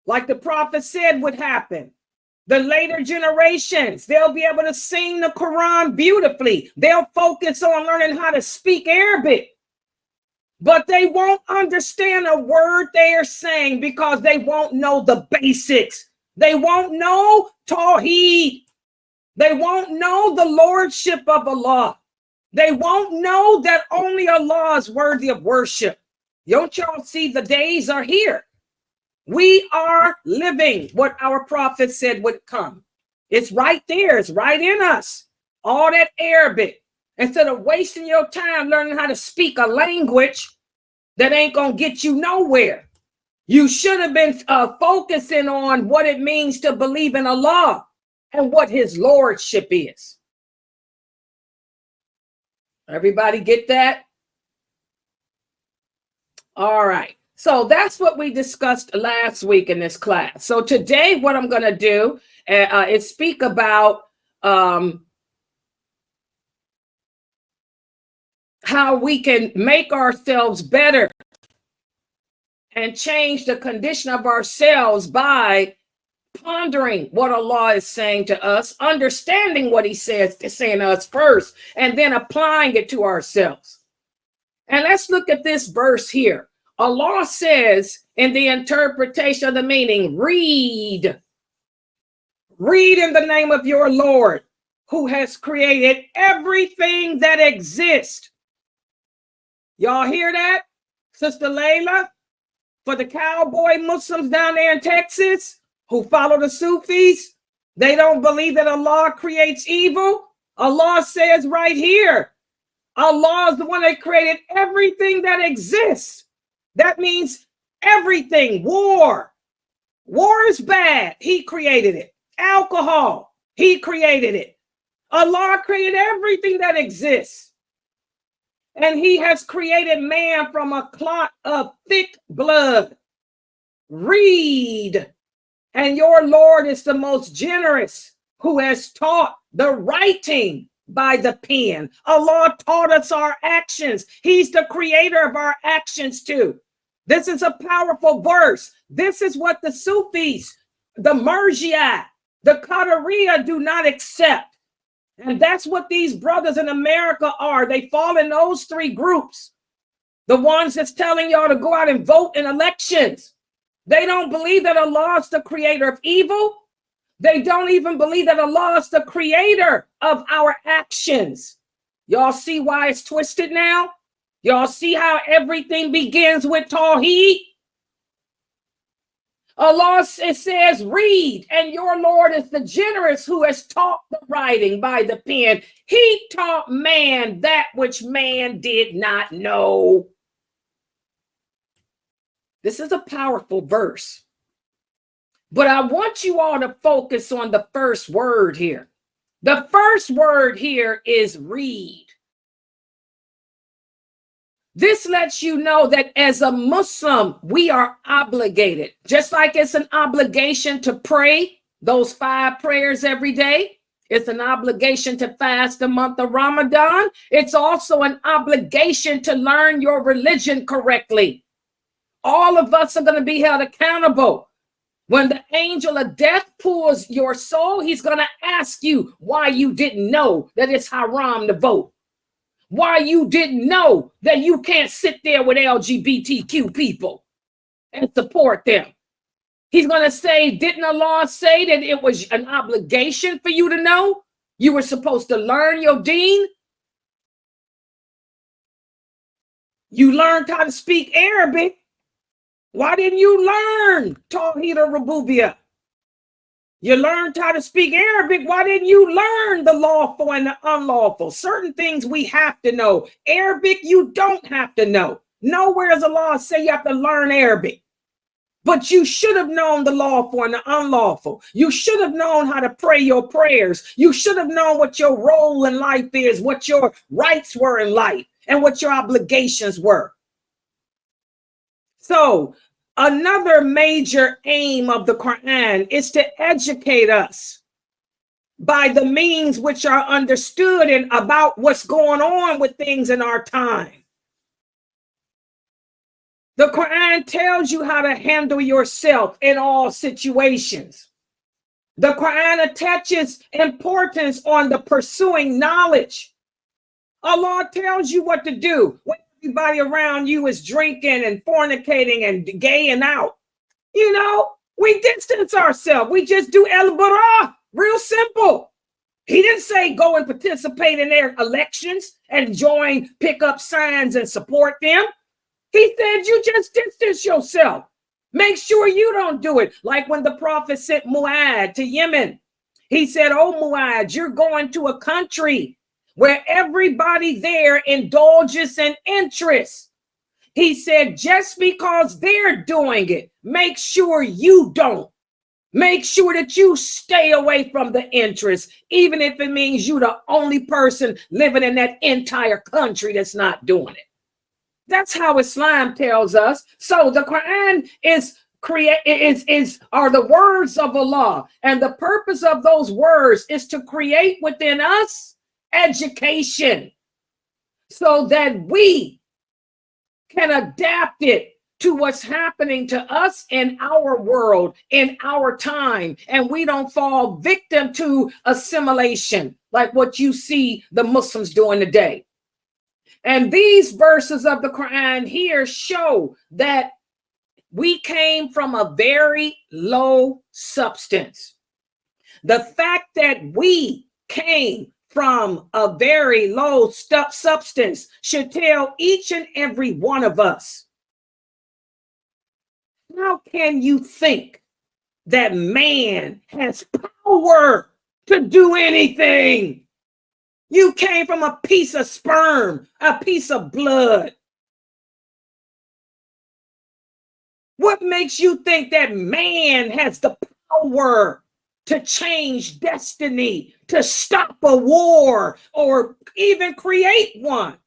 like the prophet said would happen. The later generations, they'll be able to sing the Quran beautifully. They'll focus on learning how to speak Arabic, but they won't understand a word they are saying because they won't know the basics. They won't know Tawheed. They won't know the lordship of Allah. They won't know that only Allah is worthy of worship. Don't y'all see the days are here? We are living what our prophet said would come. It's right there. It's right in us. All that Arabic. Instead of wasting your time learning how to speak a language that ain't going to get you nowhere, you should have been focusing on what it means to believe in Allah and what his lordship is. Everybody get that? All right. So that's what we discussed last week in this class. So today, what I'm going to do is speak about how we can make ourselves better and change the condition of ourselves by pondering what Allah is saying to us, understanding what he says to saying to us first, and then applying it to ourselves. And let's look at this verse here. Allah says in the interpretation of the meaning, read. Read in the name of your Lord, who has created everything that exists. Y'all hear that, Sister Layla? For the cowboy Muslims down there in Texas who follow the Sufis, they don't believe that Allah creates evil. Allah says right here, Allah is the one that created everything that exists. That means everything. War. War is bad. He created it. Alcohol. He created it. Allah created everything that exists. And he has created man from a clot of thick blood. Read. And your Lord is the most generous, who has taught the writing by the pen. Allah taught us our actions. He's the creator of our actions too. This is a powerful verse. This is what the Sufis, the Murji'ah, the Qadariya do not accept. And that's what these brothers in America are. They fall in those three groups. The ones that's telling y'all to go out and vote in elections. They don't believe that Allah is the creator of evil. They don't even believe that Allah is the creator of our actions. Y'all see why it's twisted now? Y'all see how everything begins with Tawheed? Allah, it says, read, and your Lord is the generous, who has taught the writing by the pen. He taught man that which man did not know. This is a powerful verse. But I want you all to focus on the first word here. The first word here is read. This lets you know that as a Muslim, we are obligated, just like it's an obligation to pray those 5 prayers every day. It's an obligation to fast the month of Ramadan. It's also an obligation to learn your religion correctly. All of us are going to be held accountable. When the angel of death pulls your soul, he's going to ask you why you didn't know that it's haram to vote. Why you didn't know that you can't sit there with LGBTQ people and support them. He's going to say, didn't Allah say that it was an obligation for you to know? You were supposed to learn your deen. You learned how to speak Arabic. Why didn't you learn Tawheed al-Rububiyyah? You learned how to speak Arabic. Why didn't you learn the lawful and the unlawful? Certain things we have to know. Arabic, you don't have to know. Nowhere does Allah say you have to learn Arabic. But you should have known the lawful and the unlawful. You should have known how to pray your prayers. You should have known what your role in life is, what your rights were in life, and what your obligations were. So another major aim of the Quran is to educate us by the means which are understood and about what's going on with things in our time. The Quran tells you how to handle yourself in all situations. The Quran attaches importance on the pursuing knowledge. Allah tells you what to do when everybody around you is drinking and fornicating and gaying out. You know, we distance ourselves. We just do el-bara, real simple. He didn't say go and participate in their elections and join, pick up signs and support them. He said you just distance yourself. Make sure you don't do it. Like when the Prophet sent Mu'adh to Yemen. He said, oh, Mu'adh, you're going to a country where everybody there indulges in interest. He said, just because they're doing it, make sure you don't. Make sure that you stay away from the interest, even if it means you're the only person living in that entire country that's not doing it. That's how Islam tells us. So the Quran are the words of Allah, and the purpose of those words is to create within us education so that we can adapt it to what's happening to us in our world, in our time, and we don't fall victim to assimilation like what you see the Muslims doing today. And these verses of the Quran here show that we came from a very low substance. The fact that we came from a very low substance should tell each and every one of us, how can you think that man has power to do anything? You came from a piece of sperm, a piece of blood. What makes you think that man has the power to change destiny, to stop a war, or even create one?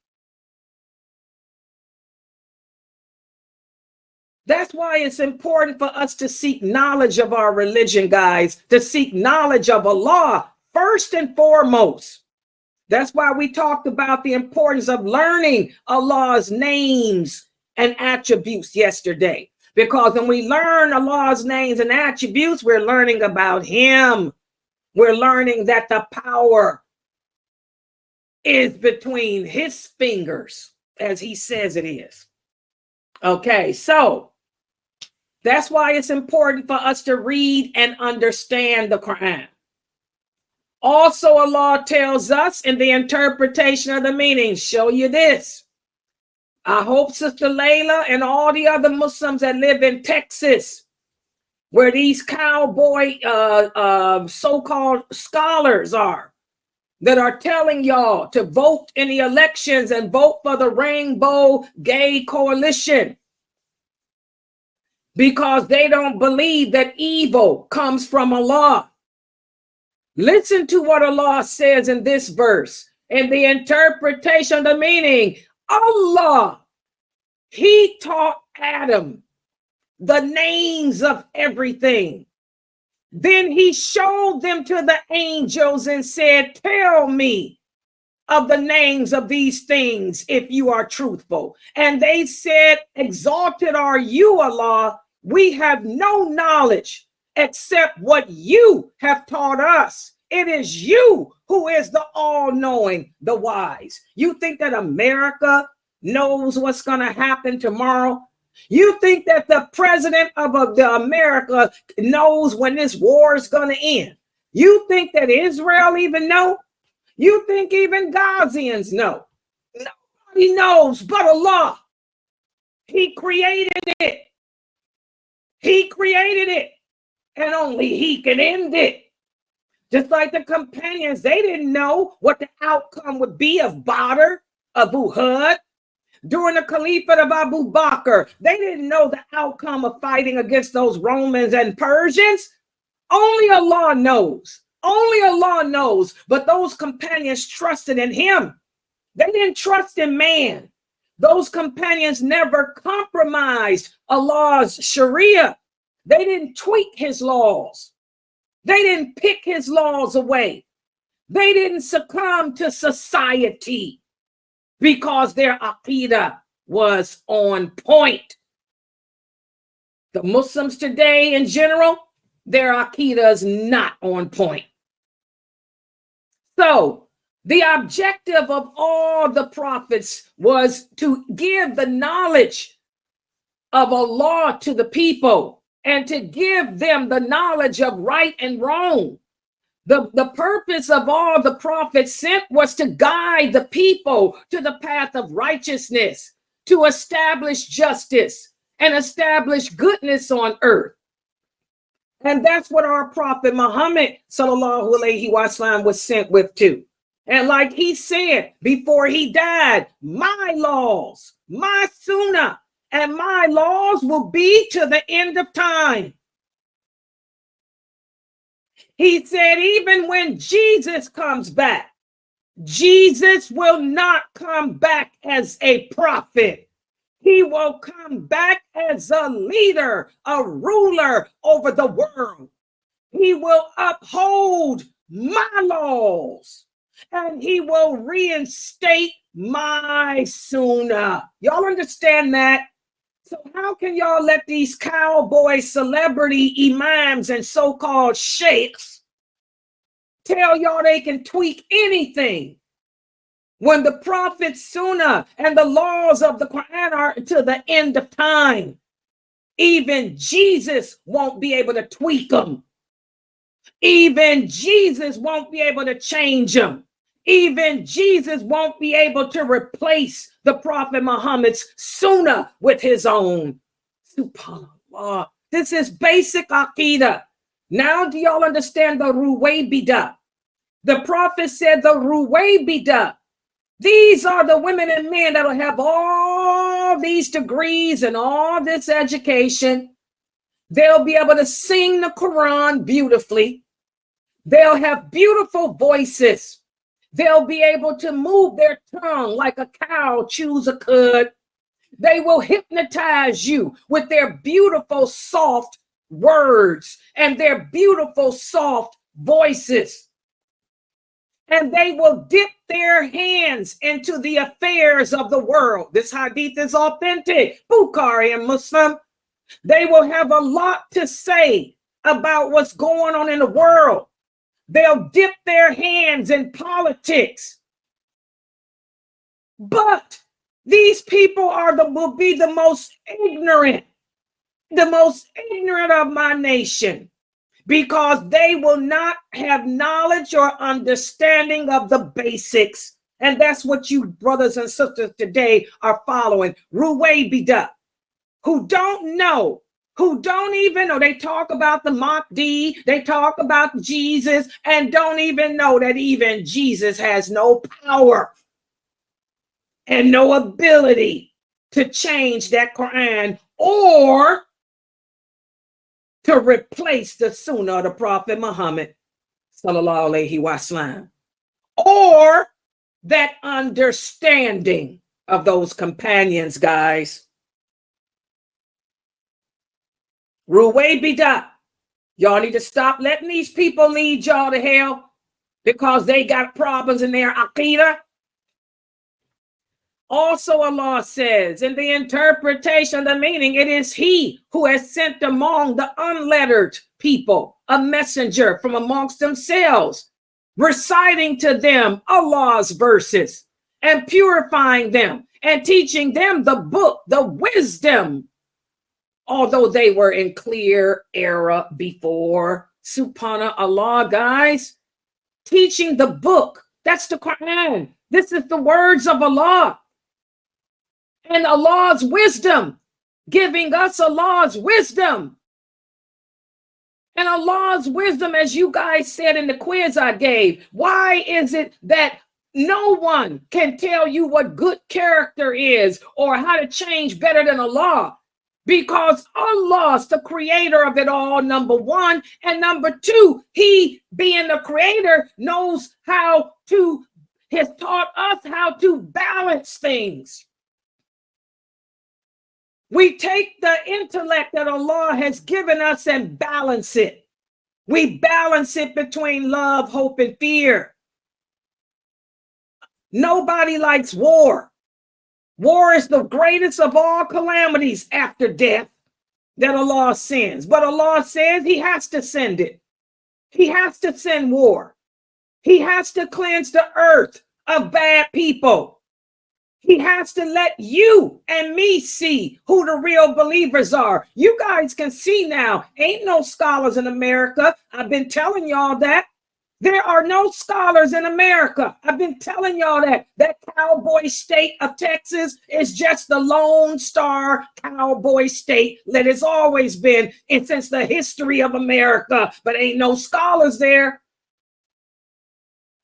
That's why it's important for us to seek knowledge of our religion, guys, to seek knowledge of Allah first and foremost. That's why we talked about the importance of learning Allah's names and attributes yesterday. Because when we learn Allah's names and attributes, we're learning about Him. We're learning that the power is between His fingers, as He says it is. Okay, so that's why it's important for us to read and understand the Quran. Also, Allah tells us in the interpretation of the meaning, show you this. I hope Sister Layla and all the other Muslims that live in Texas, where these cowboy so-called scholars are, that are telling y'all to vote in the elections and vote for the Rainbow Gay Coalition because they don't believe that evil comes from Allah. Listen to what Allah says in this verse, in the interpretation of the meaning. Allah, He taught Adam the names of everything. Then He showed them to the angels and said, tell me of the names of these things if you are truthful. And they said, exalted are you, Allah. We have no knowledge except what you have taught us. It is you who is the all-knowing, the wise. You think that America knows what's going to happen tomorrow? You think that the president of America knows when this war is going to end? You think that Israel even know? You think even Gazians know? Nobody knows but Allah. He created it. He created it. And only He can end it. Just like the companions, they didn't know what the outcome would be of Badr, of Uhud. during the Caliphate of Abu Bakr. They didn't know the outcome of fighting against those Romans and Persians. Only Allah knows. Only Allah knows. But those companions trusted in him. They didn't trust in man. Those companions never compromised Allah's Sharia. They didn't tweak his laws. They didn't pick his laws away. They didn't succumb to society because their aqidah was on point. The Muslims today in general, their aqidah is not on point. So the objective of all the prophets was to give the knowledge of Allah to the people and to give them the knowledge of right and wrong. The purpose of all the prophets sent was to guide the people to the path of righteousness, to establish justice and establish goodness on earth. And that's what our prophet Muhammad sallallahu alaihi wasallam was sent with too. And like he said before he died, my laws, my sunnah, and my laws will be to the end of time. He said, even when Jesus comes back, Jesus will not come back as a prophet. He will come back as a leader, a ruler over the world. He will uphold my laws and he will reinstate my sunnah. Y'all understand that? So how can y'all let these cowboy celebrity imams and so-called sheikhs tell y'all they can tweak anything when the prophet's sunnah and the laws of the Quran are to the end of time? Even Jesus won't be able to tweak them. Even Jesus won't be able to change them. Even Jesus won't be able to replace the Prophet Muhammad's sunnah with his own. SubhanAllah. This is basic aqidah. Now do y'all understand the Ruwaybidah? The Prophet said the Ruwaybidah. These are the women and men that'll have all these degrees and all this education. They'll be able to sing the Quran beautifully. They'll have beautiful voices. They'll be able to move their tongue like a cow chews a cud. They will hypnotize you with their beautiful, soft words and their beautiful, soft voices. And they will dip their hands into the affairs of the world. This hadith is authentic. Bukhari and Muslim. They will have a lot to say about what's going on in the world. They'll dip their hands in politics. But these people will be the most ignorant of my nation, because they will not have knowledge or understanding of the basics. And that's what you brothers and sisters today are following. Ruwaybidah, who don't know, who don't even know. They talk about the Mahdi, they talk about Jesus, and don't even know that even Jesus has no power and no ability to change that Quran or to replace the sunnah of the Prophet Muhammad sallallahu alaihi wasallam, or that understanding of those companions, guys. Ruwaybidah, y'all need to stop letting these people lead y'all to hell because they got problems in their aqidah. Also, Allah says in the interpretation, the meaning, it is He who has sent among the unlettered people a messenger from amongst themselves, reciting to them Allah's verses and purifying them and teaching them the book, the wisdom, although they were in clear error before. SubhanAllah, guys, teaching the book. That's the Quran. This is the words of Allah. And Allah's wisdom, giving us Allah's wisdom. And Allah's wisdom, as you guys said in the quiz I gave, why is it that No one can tell you what good character is or how to change better than Allah, because Allah's the creator of it all, number one. And number two, he being the creator knows has taught us how to balance things. We take the intellect that Allah has given us and balance it. We balance it between love, hope, and fear. Nobody likes war. War is the greatest of all calamities after death that Allah sends. But Allah says he has to send it. He has to send war. He has to cleanse the earth of bad people. He has to let you and me see who the real believers are. You guys can see now, ain't no scholars in America. I've been telling y'all that. There are no scholars in America. I've been telling y'all that. That cowboy state of Texas is just the lone star cowboy state that it's always been and since the history of America. But ain't no scholars there.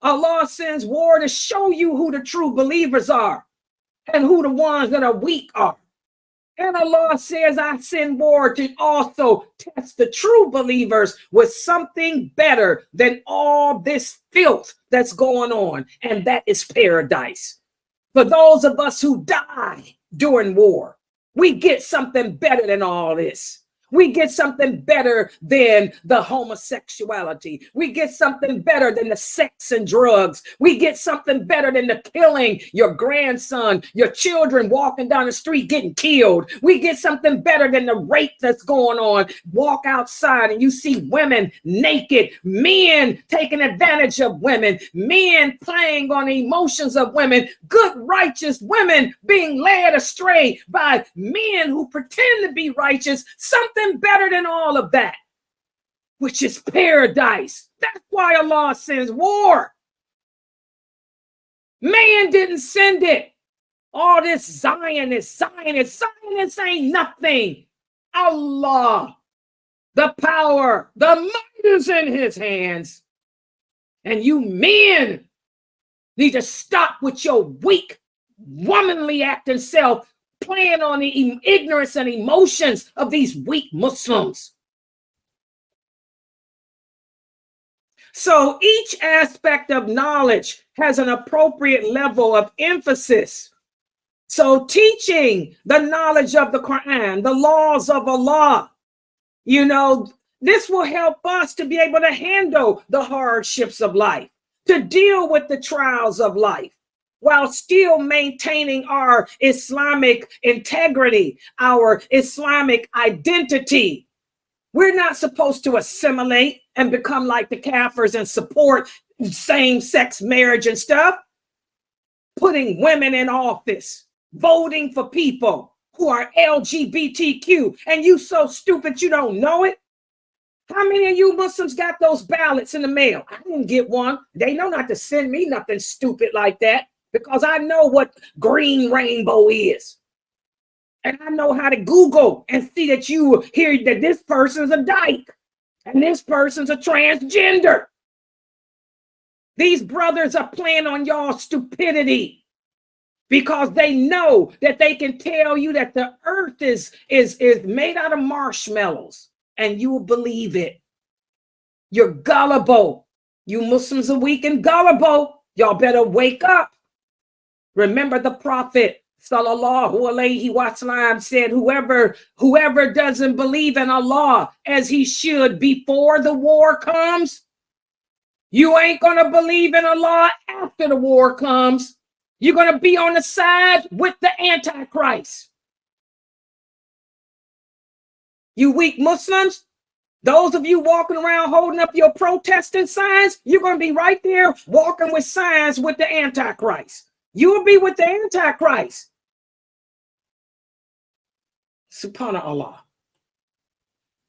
Allah sends war to show you who the true believers are and who the ones that are weak are. And Allah says, I send war to also test the true believers with something better than all this filth that's going on. And that is paradise. For those of us who die during war, we get something better than all this. We get something better than the homosexuality. We get something better than the sex and drugs. We get something better than the killing your grandson, your children walking down the street getting killed. We get something better than the rape that's going on. Walk outside and you see women naked, men taking advantage of women, men playing on the emotions of women, good, righteous women being led astray by men who pretend to be righteous. Something better than all of that, which is paradise. That's why Allah sends war. Man didn't send it. All this Zionists ain't nothing. Allah, the power, the might is in his hands. And you men need to stop with your weak, womanly acting self, playing on the ignorance and emotions of these weak Muslims. So each aspect of knowledge has an appropriate level of emphasis. So teaching the knowledge of the Quran, the laws of Allah, this will help us to be able to handle the hardships of life, to deal with the trials of life, while still maintaining our Islamic integrity, our Islamic identity. We're not supposed to assimilate and become like the Kafirs and support same-sex marriage and stuff. Putting women in office, voting for people who are LGBTQ, and you so stupid you don't know it. How many of you Muslims got those ballots in the mail? I didn't get one. They know not to send me nothing stupid like that, because I know what green rainbow is. And I know how to Google and see that you hear that this person's a dyke and this person's a transgender. These brothers are playing on y'all stupidity because they know that they can tell you that the earth is made out of marshmallows and you will believe it. You're gullible. You Muslims are weak and gullible. Y'all better wake up. Remember the Prophet sallallahu alaihi wasallam said, whoever doesn't believe in Allah as he should before the war comes, you ain't going to believe in Allah after the war comes. You're going to be on the side with the Antichrist. You weak Muslims, those of you walking around holding up your protesting signs, you're going to be right there walking with signs with the Antichrist. You will be with the Antichrist. Subhanallah.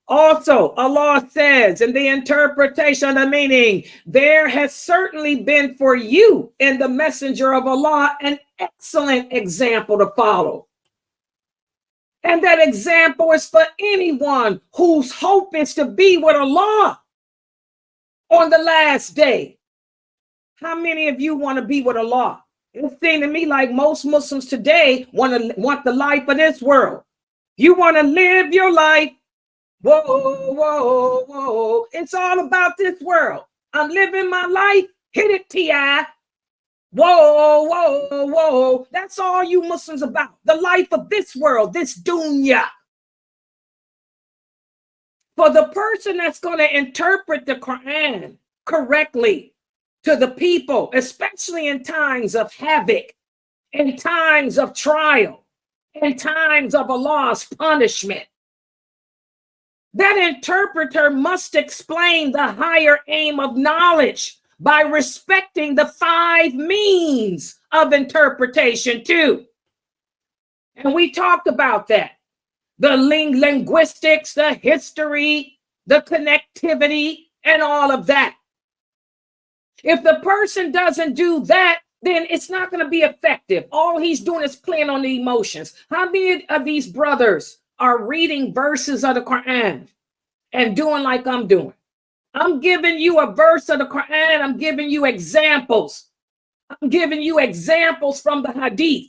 Also, Allah says in the interpretation of the meaning, there has certainly been for you in the messenger of Allah an excellent example to follow. And that example is for anyone whose hope is to be with Allah on the last day. How many of you want to be with Allah? It seems to me like most Muslims today want the life of this world. You want to live your life. Whoa, whoa, whoa. It's all about this world. I'm living my life. Hit it, T.I. Whoa, whoa, whoa. That's all you Muslims about. The life of this world, this dunya. For the person that's going to interpret the Quran correctly to the people, especially in times of havoc, in times of trial, in times of Allah's punishment, that interpreter must explain the higher aim of knowledge by respecting the 5 means of interpretation too. And we talked about that. The linguistics, the history, the connectivity, and all of that. If the person doesn't do that, then it's not going to be effective. All he's doing is playing on the emotions. How many of these brothers are reading verses of the Quran and doing like I'm doing? I'm giving you a verse of the Quran. I'm giving you examples. I'm giving you examples from the Hadith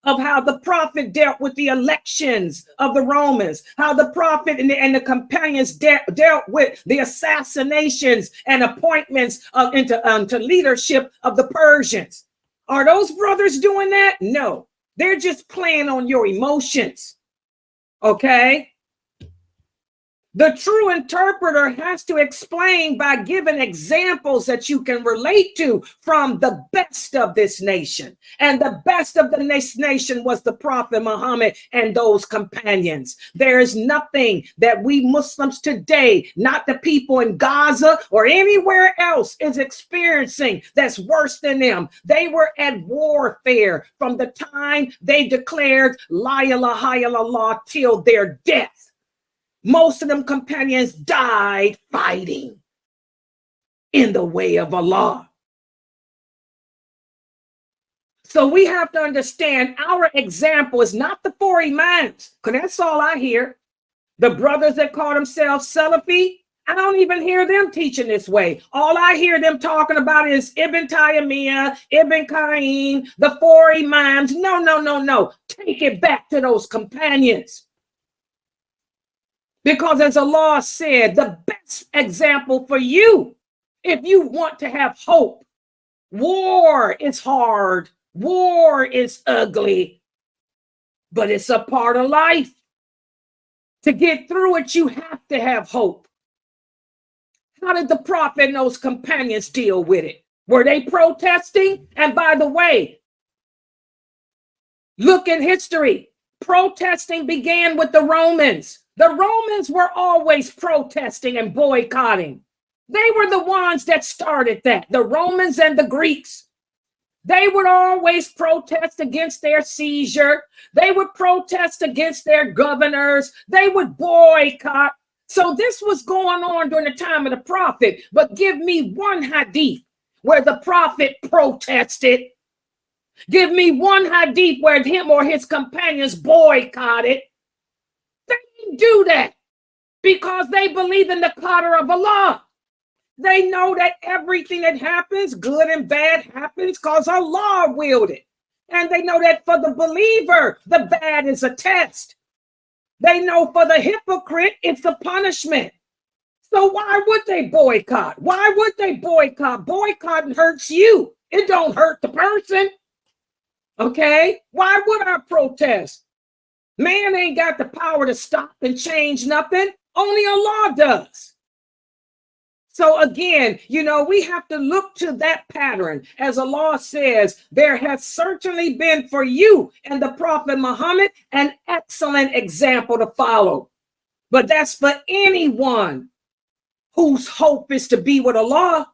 of how the prophet dealt with the elections of the Romans, how the prophet and the companions dealt with the assassinations and appointments into leadership of the Persians. Are those brothers doing that? No, they're just playing on your emotions, okay? The true interpreter has to explain by giving examples that you can relate to from the best of this nation. And the best of the nation was the Prophet Muhammad and those companions. There is nothing that we Muslims today, not the people in Gaza or anywhere else, is experiencing that's worse than them. They were at warfare from the time they declared La ilaha illallah till their death. Most of them companions died fighting in the way of Allah. So we have to understand our example is not the 4 imams, because that's all I hear. The brothers that call themselves Salafi, I don't even hear them teaching this way. All I hear them talking about is Ibn Taymiyyah, Ibn Qayyim, the 4 imams. No, no, no, no. Take it back to those companions. Because as Allah said, the best example for you, if you want to have hope, war is hard, war is ugly, but it's a part of life. To get through it, you have to have hope. How did the prophet and those companions deal with it? Were they protesting? And by the way, look in history. Protesting began with the Romans. The Romans were always protesting and boycotting. They were the ones that started that, the Romans and the Greeks. They would always protest against their seizure. They would protest against their governors. They would boycott. So this was going on during the time of the prophet. But give me one hadith where the prophet protested. Give me one hadith where him or his companions boycotted. They didn't do that because they believe in the qadr of Allah. They know that everything that happens, good and bad, happens because Allah willed it. And they know that for the believer, the bad is a test. They know for the hypocrite, it's a punishment. So why would they boycott? Why would they boycott? Boycotting hurts you. It don't hurt the person. Okay? Why would I protest? Man ain't got the power to stop and change nothing. Only Allah does. So again, we have to look to that pattern. As Allah says, there has certainly been for you and the Prophet Muhammad an excellent example to follow. But that's for anyone whose hope is to be with Allah.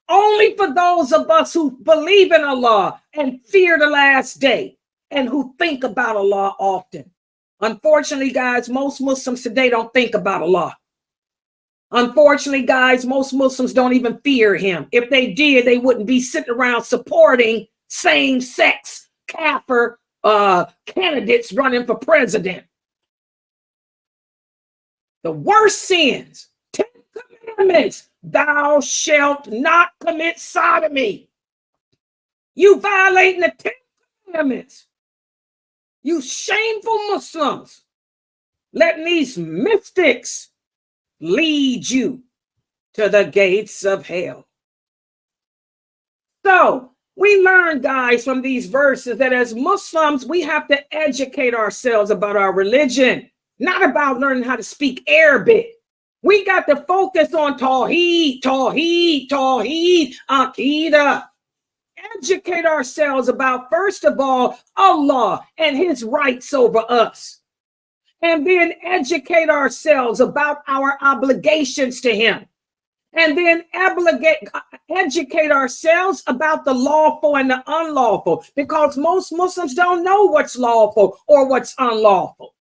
Only for those of us who believe in Allah and fear the last day and who think about Allah often. Unfortunately, guys, most Muslims today don't think about Allah. Unfortunately, guys, most Muslims don't even fear him. If they did, they wouldn't be sitting around supporting same-sex kafir candidates running for president. The worst sins, 10 commandments, thou shalt not commit sodomy. You violating the 10 commandments. You shameful Muslims, letting these mystics lead you to the gates of hell. So we learn, guys, from these verses that as Muslims, we have to educate ourselves about our religion, not about learning how to speak Arabic. We got to focus on Tawheed, Tawheed, Tawheed, Aqidah. Educate ourselves about, first of all, Allah and his rights over us. And then educate ourselves about our obligations to him. And then educate ourselves about the lawful and the unlawful, because most Muslims don't know what's lawful or what's unlawful.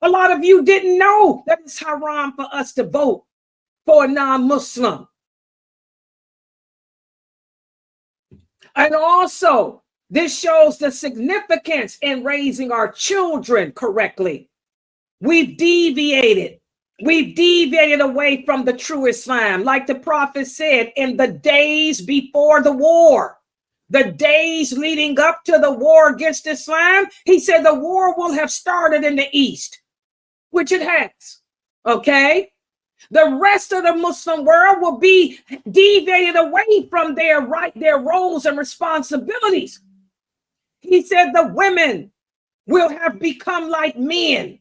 A lot of you didn't know that it's haram for us to vote for a non-Muslim. And also, this shows the significance in raising our children correctly. We've deviated away from the true Islam. Like the Prophet said, in the days before the war, the days leading up to the war against Islam, he said the war will have started in the East, which it has, okay? The rest of the Muslim world will be deviated away from their roles and responsibilities. He said the women will have become like men,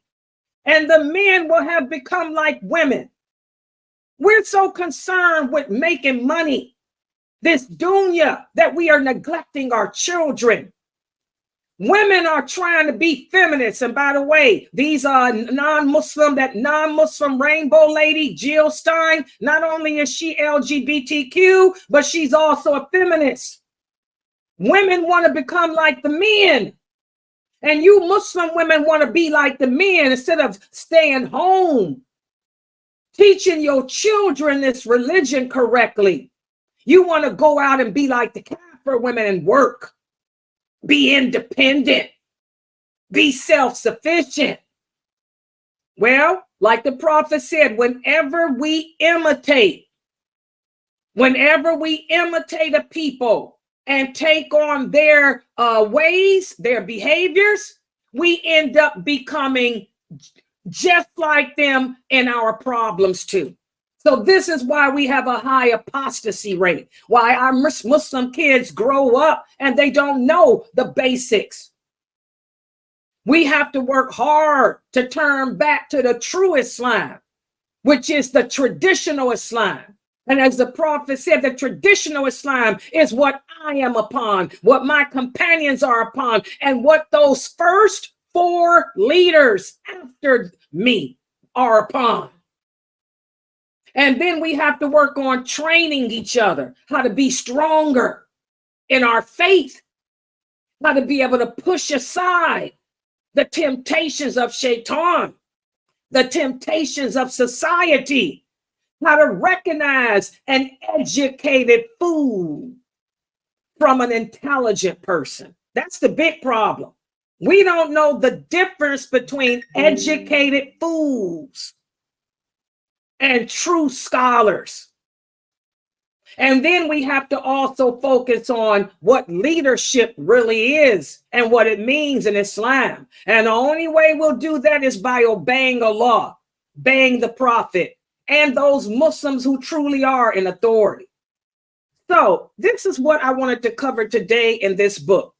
and the men will have become like women. We're so concerned with making money, this dunya, that we are neglecting our children. Women are trying to be feminists. And by the way, these are that non-Muslim rainbow lady, Jill Stein, not only is she LGBTQ, but she's also a feminist. Women want to become like the men. And you Muslim women want to be like the men instead of staying home, teaching your children this religion correctly. You want to go out and be like the Kafir women and work. Be independent, be self-sufficient. Well, like the Prophet said, whenever we imitate a people and take on their ways, their behaviors, we end up becoming just like them in our problems too. So this is why we have a high apostasy rate, why our Muslim kids grow up and they don't know the basics. We have to work hard to turn back to the true Islam, which is the traditional Islam. And as the Prophet said, the traditional Islam is what I am upon, what my companions are upon, and what those first 4 leaders after me are upon. And then we have to work on training each other, how to be stronger in our faith, how to be able to push aside the temptations of shaitan, the temptations of society, how to recognize an educated fool from an intelligent person. That's the big problem. We don't know the difference between educated fools and true scholars. And then we have to also focus on what leadership really is and what it means in Islam. And the only way we'll do that is by obeying Allah, obeying the Prophet, and those Muslims who truly are in authority. So this is what I wanted to cover today in this book.